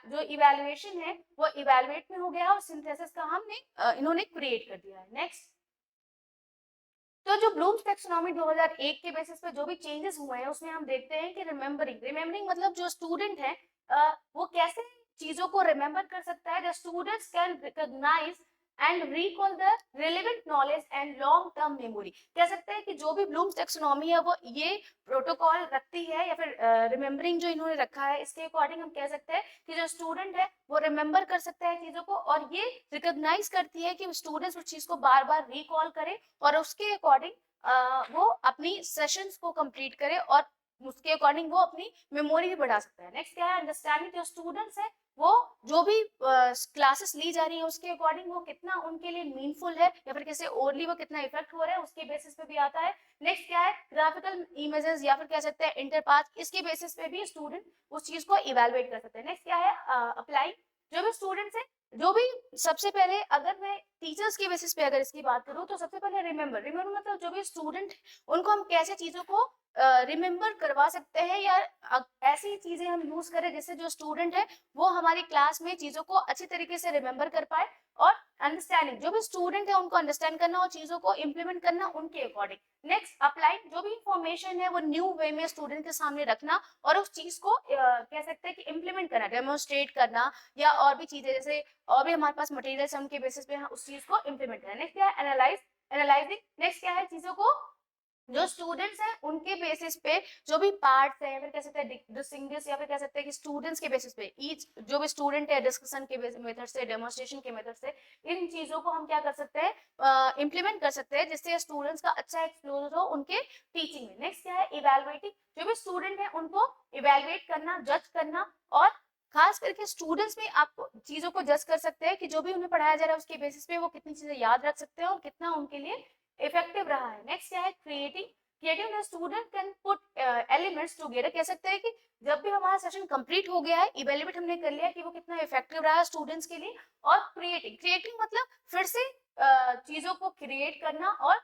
जो इवैल्यूएशन है वो इवैल्यूएट में हो गया, और सिंथेसिस का हमने इन्होंने क्रिएट कर दिया है। नेक्स्ट, तो जो ब्लूम्स टैक्सोनॉमी 2001 के बेसिस पे जो भी चेंजेस हुए हैं उसमें हम देखते हैं कि रिमेम्बरिंग मतलब जो स्टूडेंट है वो कैसे चीजों को रिमेम्बर कर सकता है। The students can recognise and recall the relevant knowledge and long term memory. कह सकते हैं कि जो भी ब्लूम्स टैक्सोनॉमी है वो ये प्रोटोकॉल रखती है, या फिर रिमेम्बरिंग जो इन्होंने रखा है इसके अकॉर्डिंग हम कह सकते हैं कि जो स्टूडेंट है वो रिमेम्बर कर सकता है चीजों को, और ये रिकॉग्नाइज करती है कि स्टूडेंट्स उस चीज को बार बार रिकॉल करे और उसके अकॉर्डिंग वो अपनी सेशंस को कंप्लीट करे, और उसके अकॉर्डिंग वो अपनी मेमोरी भी बढ़ा सकता है। नेक्स्ट क्या है, अंडरस्टैंडिंग, जो स्टूडेंट्स है वो जो भी क्लासेस ली जा रही है उसके अकॉर्डिंग वो कितना उनके लिए मीनफुल है, या फिर कैसे ओरली वो कितना इफेक्ट हो रहा है उसके बेसिस पे भी आता है। नेक्स्ट क्या है, ग्राफिकल इमेजेस या फिर कह सकते हैं इंटरपाथ, इसके बेसिस पे भी स्टूडेंट उस चीज को इवेलुएट कर सकते हैं। नेक्स्ट क्या है, अप्लाई, जो भी स्टूडेंट्स है, जो भी सबसे पहले अगर मैं टीचर्स के बेसिस पे अगर इसकी बात करूं तो सबसे पहले रिमेंबर मतलब जो भी स्टूडेंट उनको हम कैसे चीजों को रिमेंबर करवा सकते हैं, या ऐसी चीजें हम यूज करें जिससे जो स्टूडेंट है वो हमारी क्लास में चीजों को अच्छी तरीके से रिमेंबर कर पाए। और अंडरस्टैंडिंग, जो भी स्टूडेंट है उनको अंडरस्टैंड करना और चीजों को इम्प्लीमेंट करना उनके अकॉर्डिंग। नेक्स्ट, अप्लाई, जो भी इंफॉर्मेशन है वो न्यू वे में स्टूडेंट के सामने रखना और उस चीज को कह सकते हैं कि इम्प्लीमेंट करना, डेमोन्स्ट्रेट करना, या और भी चीजें जैसे और भी हमारे पास मटेरियल्स है उनके बेसिस पे उस चीज को इम्प्लीमेंट करना। नेक्स्ट क्या है, एनालाइजिंग। नेक्स्ट क्या है, चीजों को जो स्टूडेंट्स हैं उनके बेसिस पे जो भी पार्ट्स है, या फिर कह सकते हैं डिस्टिंग्विश, या फिर कह सकते हैं कि स्टूडेंट्स के बेसिस पे ईच जो भी स्टूडेंट है डिस्कशन के मेथड से, डेमोन्स्ट्रेशन के मेथड से, इन चीजों को हम क्या कर सकते हैं, इंप्लीमेंट कर सकते हैं, जिससे स्टूडेंट्स का अच्छा एक्सप्लोजर हो उनके टीचिंग में। नेक्स्ट क्या है, इवैल्यूएटिंग, जो भी स्टूडेंट है उनको इवैल्यूएट करना, जज करना, और खास करके स्टूडेंट्स में आपको चीजों को जज कर सकते हैं कि जो भी उन्हें पढ़ाया जा रहा है उसके बेसिस पे वो कितनी चीजें याद रख सकते हैं और कितना उनके लिए इफेक्टिव रहा है। नेक्स्ट क्या है, creative student can put elements together. कह सकते हैं कि जब भी हमारा सेशन कंप्लीट हो गया है, इवेल्युएट हमने कर लिया कि वो कितना इफेक्टिव रहा है स्टूडेंट्स के लिए। और क्रिएटिंग मतलब फिर से चीजों को क्रिएट करना, और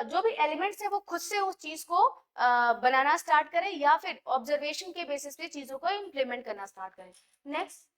जो भी एलिमेंट्स है वो खुद से उस चीज को बनाना स्टार्ट करें, या फिर ऑब्जर्वेशन के बेसिस पे चीजों को इम्प्लीमेंट करना स्टार्ट करें। नेक्स्ट,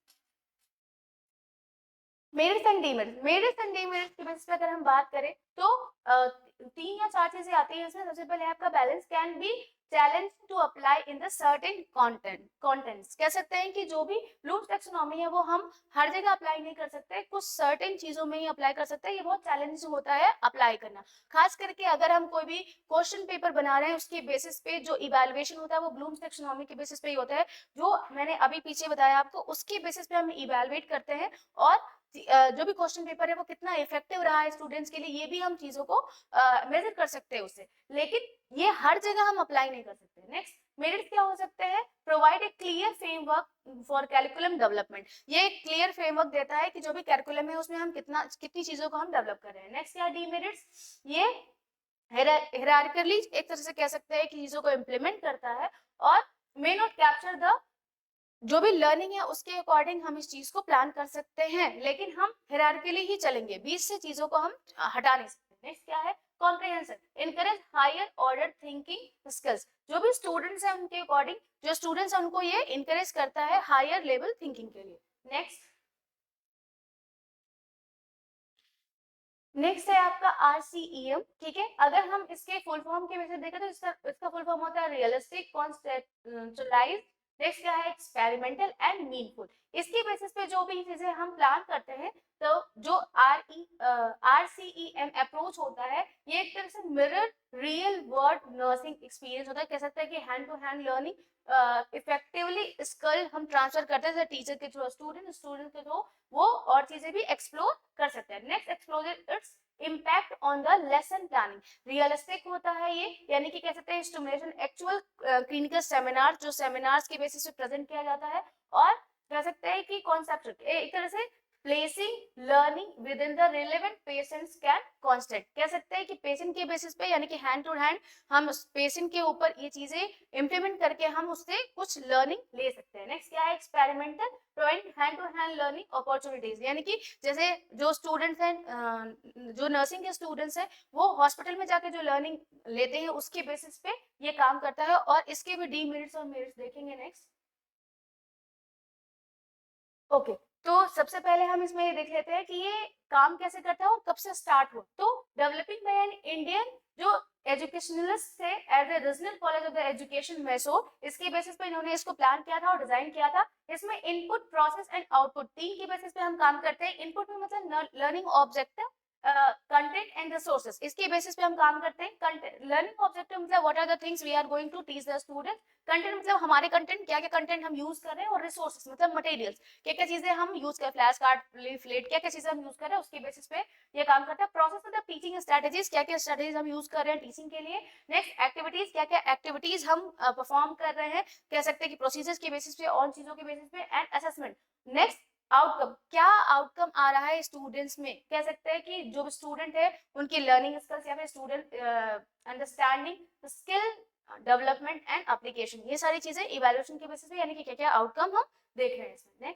मेरिट्स एंड डीमेरिट्स के बेसिस पे अगर हम बात करें तो 3 या 4 चीजें आती है इसमें। सबसे पहले आपका balance can be challenge to apply in the certain contents. कह सकते हैं कि जो भी ब्लूम्स टैक्सोनॉमी है वो हम हर जगह अप्लाई नहीं कर सकते, कुछ सर्टेन चीजों में ही अप्लाई कर सकते हैं। ये बहुत चैलेंजिंग होता है अप्लाई करना, खास करके अगर हम कोई भी क्वेश्चन पेपर बना रहे हैं उसके बेसिस पे जो इवैल्यूएशन होता है वो ब्लूम्स टैक्सोनॉमी के बेसिस पे ही होता है, जो मैंने अभी पीछे बताया आपको, उसके बेसिस पे हम इवैल्यूएट करते हैं। और जो भी क्वेश्चन पेपर है वो कितना इफेक्टिव रहा है स्टूडेंट्स के लिए, ये भी हम चीजों को मेजर कर सकते हैं उससे, लेकिन ये हर जगह हम अप्लाई नहीं कर सकते। नेक्स्ट, मेरिट्स क्या हो सकते हैं, provide a clear framework for curriculum development. ये एक क्लियर फ्रेमवर्क देता है कि जो भी कैरिकुलम है उसमें हम कितनी चीजों को हम डेवलप कर रहे हैं। नेक्स्ट क्या, डीमेरिट्स, ये हिरार्किकली एक तरह से कह सकते हैं कि चीजों को इम्प्लीमेंट करता है, और मे नॉट कैप्चर द जो भी लर्निंग है उसके अकॉर्डिंग हम इस चीज को प्लान कर सकते हैं, लेकिन हम हायरार्किकली ही चलेंगे, बीच से चीजों को हम हटा नहीं सकते। नेक्स्ट क्या है, comprehension, encourage higher order thinking skills. जो भी स्टूडेंट्स हैं उनके अकॉर्डिंग, जो स्टूडेंट्स हैं उनको ये इनकरेज करता है हायर लेवल थिंकिंग के लिए। नेक्स्ट है आपका RCEM। ठीक है, अगर हम इसके फुल फॉर्म के वजह से देखें तो इसका फुल फॉर्म होता है रियलिस्टिक, कॉन्सेप्चुअलाइज। नेक्स्ट क्या है, एक्सपेरिमेंटल एंड मीनफुल। इसकी बेसिस पे जो भी चीजें हम प्लान करते हैं, तो जो RCEM अप्रोच होता है ये एक तरह से mirror real world nursing experience होता है। कह सकते हैं कि hand to hand learning, effectively skill हम ट्रांसफर करते हैं टीचर के थ्रू स्टूडेंट के थ्रू, वो और चीजें भी एक्सप्लोर कर सकते हैं। Next, explore its impact on the lesson planning. Realistic होता है ये, यानी कि कह सकते हैं स्टिमुलेशन एक्चुअल क्लिनिकल सेमिनार, जो सेमिनार्स के बेसिस पे प्रेजेंट किया जाता है, और कह सकते हैं कि कॉन्सेप्ट एक तरह से placing learning with in the relevant patients can constant, कह सकते हैं कि पेशेंट के बेसिस पे यानी कि हैंड टू हैंड हम पेशेंट के ऊपर ये चीजें इंप्लीमेंट करके हम उससे कुछ लर्निंग ले सकते हैं। नेक्स्ट क्या है, experimental provide hand to hand learning opportunities, यानी कि जैसे जो स्टूडेंट्स हैं, जो नर्सिंग के स्टूडेंट्स हैं, वो हॉस्पिटल में जाके जो लर्निंग लेते हैं उसके बेसिस पे ये काम करता है, और इसके भी डीमेरिट्स और मेरिट्स देखेंगे। नेक्स्ट ओके, तो सबसे पहले हम इसमें ये देख लेते हैं कि ये काम कैसे करता है और कब से स्टार्ट हुआ। तो डेवलपिंग बाय एन इंडियन जो एजुकेशनलिस्ट थे at the regional college of the education Mysore, इसके बेसिस पे इन्होंने इसको प्लान किया था और डिजाइन किया था। इसमें इनपुट प्रोसेस एंड आउटपुट तीन के बेसिस पे हम काम करते हैं। इनपुट में मतलब learning objective, content and resources, इसके बेसिस पे हम काम करते हैं। कंटेंट लर्निंग ऑब्जेक्टिव मतलब what are the things we are going to teach the student, content मतलब हमारे कंटेंट क्या क्या कंटेंट हम यूज कर रहे हैं, और रिसोर्सेज मतलब मटेरियल्स क्या क्या चीजें हम यूज कर, फ्लैश कार्ड, लीफलेट, क्या क्या चीजें हम यूज कर रहे हैं उसके बेसिस पे ये काम करता है। प्रोसेस मतलब टीचिंग स्ट्रेटेजीज, क्या क्या स्ट्रेटेजीज हम यूज कर रहे हैं टीचिंग के लिए। नेक्स्ट एक्टिविटीज, क्या क्या एक्टिविटीज हम परफॉर्म कर रहे हैं, कह सकते हैं कि प्रोसीजर्स के बेसिस पे और चीजों के बेसिस पे। एंड असेसमेंट, नेक्स्ट आउटकम, क्या आउटकम आ रहा है स्टूडेंट्स में, कह सकते हैं कि जो स्टूडेंट है उनकी लर्निंग स्किल्स या फिर student understanding skill development and application, ये सारी चीजें इवैल्यूएशन के बेसिस पे यानी कि क्या क्या आउटकम हम देख रहे हैं इसमें।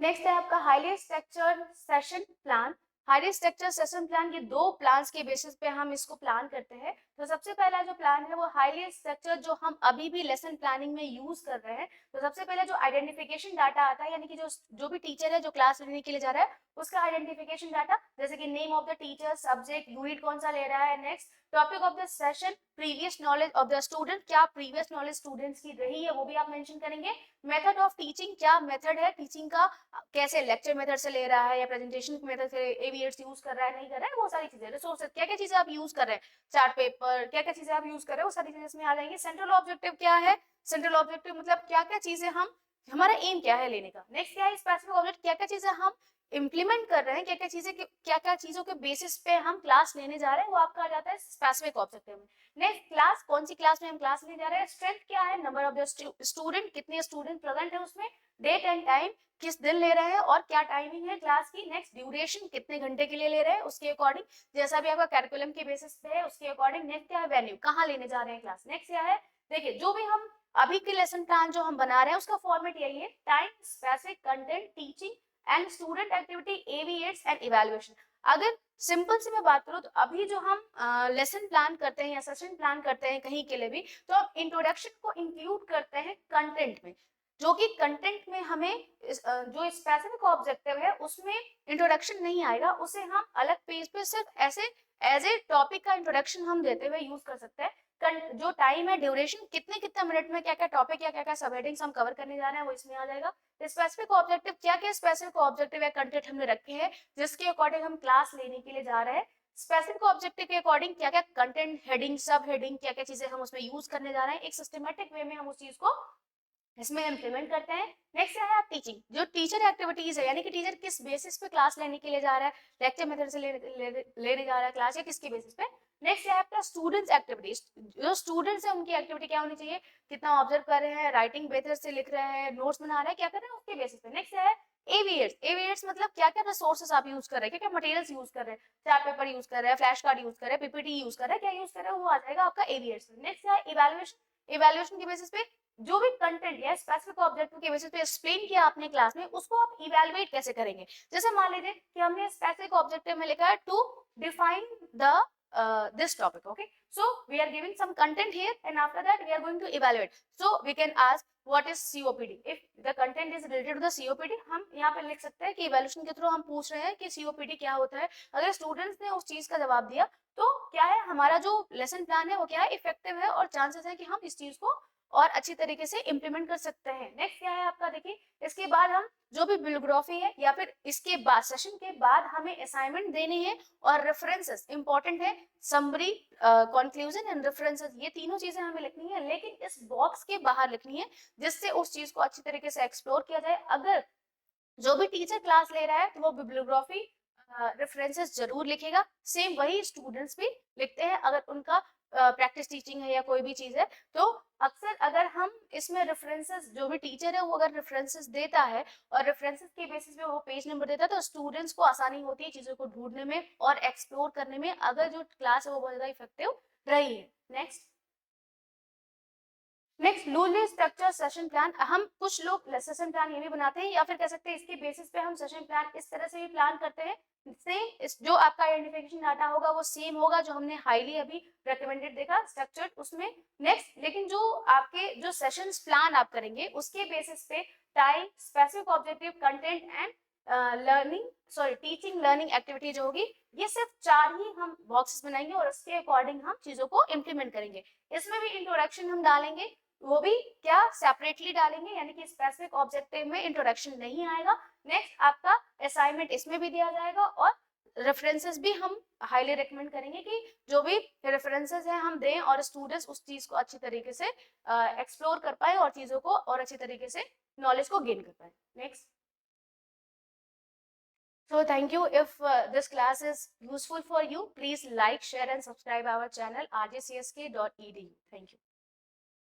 नेक्स्ट है आपका highly structured session plan. Highly structured session plan, ये दो प्लान्स के बेसिस पे हम इसको प्लान करते हैं। तो सबसे पहला जो प्लान है वो हाईली स्ट्रक्चर्ड, जो हम अभी भी लेसन प्लानिंग में यूज कर रहे हैं। तो सबसे पहले जो आइडेंटिफिकेशन डाटा आता है, यानी कि जो भी टीचर है जो क्लास लेने के लिए जा रहा है उसका आइडेंटिफिकेशन डाटा, जैसे कि name of the teacher, subject, unit कौन सा ले रहा है। Next topic of the session, previous knowledge of the student, क्या प्रीवियस नॉलेज स्टूडेंट्स की रही है वो भी आप मेंशन करेंगे। मेथड ऑफ टीचिंग, क्या मेथड है टीचिंग का, कैसे लेक्चर मेथड से ले रहा है या प्रेजेंटेशन मेथड से एवीएट्स यूज कर रहा है नहीं कर रहा है, वो सारी चीजें। रिसोर्सेज, क्या क्या चीजें आप यूज कर रहे हैं, चार्ट पेपर, क्या क्या चीजें आप यूज कर रहे हैं, वो सारी चीजें इसमें आ जाएंगी। सेंट्रल ऑब्जेक्टिव क्या है, सेंट्रल ऑब्जेक्टिव मतलब क्या क्या चीजें हम, हमारा एम क्या है लेने का। नेक्स्ट क्या है स्पेसिफिक ऑब्जेक्ट, क्या क्या चीजें हम इम्प्लीमेंट कर रहे हैं, क्या क्या चीजें, क्या क्या चीजों के बेसिस पे हम क्लास लेने जा रहे हैं, वो आपका आ जाता है स्पेसिफिक ऑब्जेक्टिव में। नेक्स्ट क्लास, कौन सी क्लास में हम क्लास लेने जा रहे हैं। स्ट्रेंथ क्या है, नंबर ऑफ द स्टूडेंट, कितने स्टूडेंट प्रेजेंट है उसमें। डेट एंड टाइम, किस दिन ले रहे हैं और क्या टाइमिंग है क्लास की। नेक्स्ट ड्यूरेशन, कितने घंटे के लिए ले रहे हैं उसके अकॉर्डिंग, जैसा भी आपका कैरिकुलम के बेसिस पे है उसके अकॉर्डिंग। नेक्स्ट क्या है वेन्यू, कहाँ लेने जा रहे हैं क्लास। नेक्स्ट क्या है, देखिए जो भी हम अभी के लेसन प्लान जो हम बना रहे हैं उसका फॉर्मेट यही है, time, specific, content, teaching and student activity, AV aids and evaluation. अगर सिंपल से मैं बात करूं तो अभी जो हम लेसन प्लान करते हैं या सेशन प्लान करते हैं कहीं के लिए भी, तो हम इंट्रोडक्शन को इंक्लूड करते हैं कंटेंट में, जो कि कंटेंट में हमें जो स्पेसिफिक ऑब्जेक्टिव है उसमें इंट्रोडक्शन नहीं आएगा, उसे हम अलग पेज पे सिर्फ ऐसे एज ए टॉपिक का इंट्रोडक्शन हम देते हुए यूज कर सकते हैं। जो टाइम है, ड्यूरेशन, कितने कितने मिनट में क्या क्या टॉपिक या क्या क्या सब हेडिंग्स हम कवर करने जा रहे हैं वो इसमें आ जाएगा। स्पेसिफिक ऑब्जेक्टिव, क्या क्या स्पेसिफिक ऑब्जेक्टिव या कंटेंट हमने रखे हैं जिसके अकॉर्डिंग हम क्लास लेने के लिए जा रहे हैं। स्पेसिफिक ऑब्जेक्टिव के अकॉर्डिंग क्या क्या कंटेंट, हेडिंग, सब हेडिंग, क्या क्या चीजें हम उसमें यूज करने जा रहे हैं, एक सिस्टमेटिक वे में हम उस चीज को इसमें इम्प्लीमेंट करते हैं। नेक्स्ट है आप टीचिंग, जो टीचर एक्टिविटीज है, यानी कि टीचर किस बेसिस पे क्लास लेने के लिए जा रहा है, लेक्चर मेथड से लेने जा रहा है क्लास या किसके बेसिस पे। नेक्स्ट है आपका स्टूडेंट्स एक्टिविटीज, जो स्टूडेंट्स है उनकी एक्टिविटी क्या होनी चाहिए, कितना ऑब्जर्व कर रहे हैं, राइटिंग मेथड से लिख रहे हैं, नोट्स बना रहे हैं, क्या कर रहे हैं उसके बेसिस पे। नेक्स्ट है एवीएट्स, एवीएट्स मतलब क्या क्या रिसोर्सेस आप यूज कर रहे हैं, क्या क्या मटेरियल्स यूज कर रहे हैं, चार्ट पेपर यूज कर रहे हैं, फ्लैश कार्ड यूज कर रहे हैं, पीपीटी यूज कर रहे हैं, क्या यूज कर रहे हैं वो आ जाएगा आपका एवीएट्स। नेक्स्ट है इवैल्यूएशन, इवैल्यूएशन के बेसिस पे जो भी कंटेंट या स्पेसिफिक ऑब्जेक्टिव के बेसिस पे एक्सप्लेन किया आपने क्लास में उसको आप इवैल्यूएट कैसे करेंगे। जैसे मान लीजिए कि हमने स्पेसिफिक ऑब्जेक्टिव में लिखा है to define the this topic, okay, so we are giving some content here and after that we are going to evaluate, so we can ask what is COPD, if the content is related to the COPD हम यहाँ पे लिख सकते हैं कि evaluation के through हम पूछ रहे हैं कि COPD क्या होता है। अगर स्टूडेंट्स ने उस चीज का जवाब दिया तो क्या है, हमारा जो लेसन प्लान है वो क्या है, इफेक्टिव है और चांसेस है कि हम इस चीज को और अच्छी तरीके से इंप्लीमेंट कर सकते हैं। नेक्स्ट क्या है आपका, देखिए इसके बाद हम जो भी बिbliography है या फिर इसके बाद सेशन के बाद हमें असाइनमेंट देने हैं और रेफरेंसेस इंपॉर्टेंट है, समरी, कंक्लूजन एंड रेफरेंसेस, ये तीनों चीजें हमें लिखनी है लेकिन इस बॉक्स के बाहर लिखनी है जिससे उस चीज को अच्छी तरीके से एक्सप्लोर किया जाए। अगर जो भी टीचर क्लास ले रहा है तो वो बिbliography रेफरेंसेस जरूर लिखेगा। सेम वही स्टूडेंट्स भी लिखते हैं अगर उनका प्रैक्टिस टीचिंग है या कोई भी चीज है। तो अक्सर अगर हम इसमें रेफरेंसेस, जो भी टीचर है वो अगर रेफरेंसेस देता है और रेफरेंसेस के बेसिस पे वो पेज नंबर देता है, तो स्टूडेंट्स को आसानी होती है चीजों को ढूंढने में और एक्सप्लोर करने में, अगर जो क्लास है वो बहुत ज्यादा इफेक्टिव रही है। Next loosely structure session plan. हम कुछ लोग सेशन प्लान ये भी बनाते हैं, या फिर कह सकते हैं इसके बेसिस पे हम सेशन प्लान इस तरह से भी प्लान करते हैं, सेम जो आपका आइडेंटिफिकेशन डाटा होगा वो सेम होगा जो हमने हाईली अभी रिकमेंडेड देखा स्ट्रक्चर्ड उसमें। नेक्स्ट, लेकिन जो आपके जो सेशंस प्लान आप करेंगे उसके बेसिस पे time, specific objective, content and learning teaching learning activity जो होगी, ये सिर्फ 4 ही हम बॉक्सेस बनाएंगे और उसके अकॉर्डिंग हम चीजों को इम्प्लीमेंट करेंगे। इसमें भी इंट्रोडक्शन हम डालेंगे, वो भी क्या सेपरेटली डालेंगे, यानी कि स्पेसिफिक ऑब्जेक्टिव में इंट्रोडक्शन नहीं आएगा। नेक्स्ट, आपका असाइनमेंट इसमें भी दिया जाएगा और रेफरेंसेस भी हम हाईली रिकमेंड करेंगे कि जो भी रेफरेंसेस है हम दें और स्टूडेंट्स उस चीज को अच्छी तरीके से एक्सप्लोर कर पाए और चीजों को और अच्छी तरीके से नॉलेज को गेन कर पाए। Next, so thank you. If this class is useful for you, please like, share and subscribe our channel rjcsk.edu. Thank you.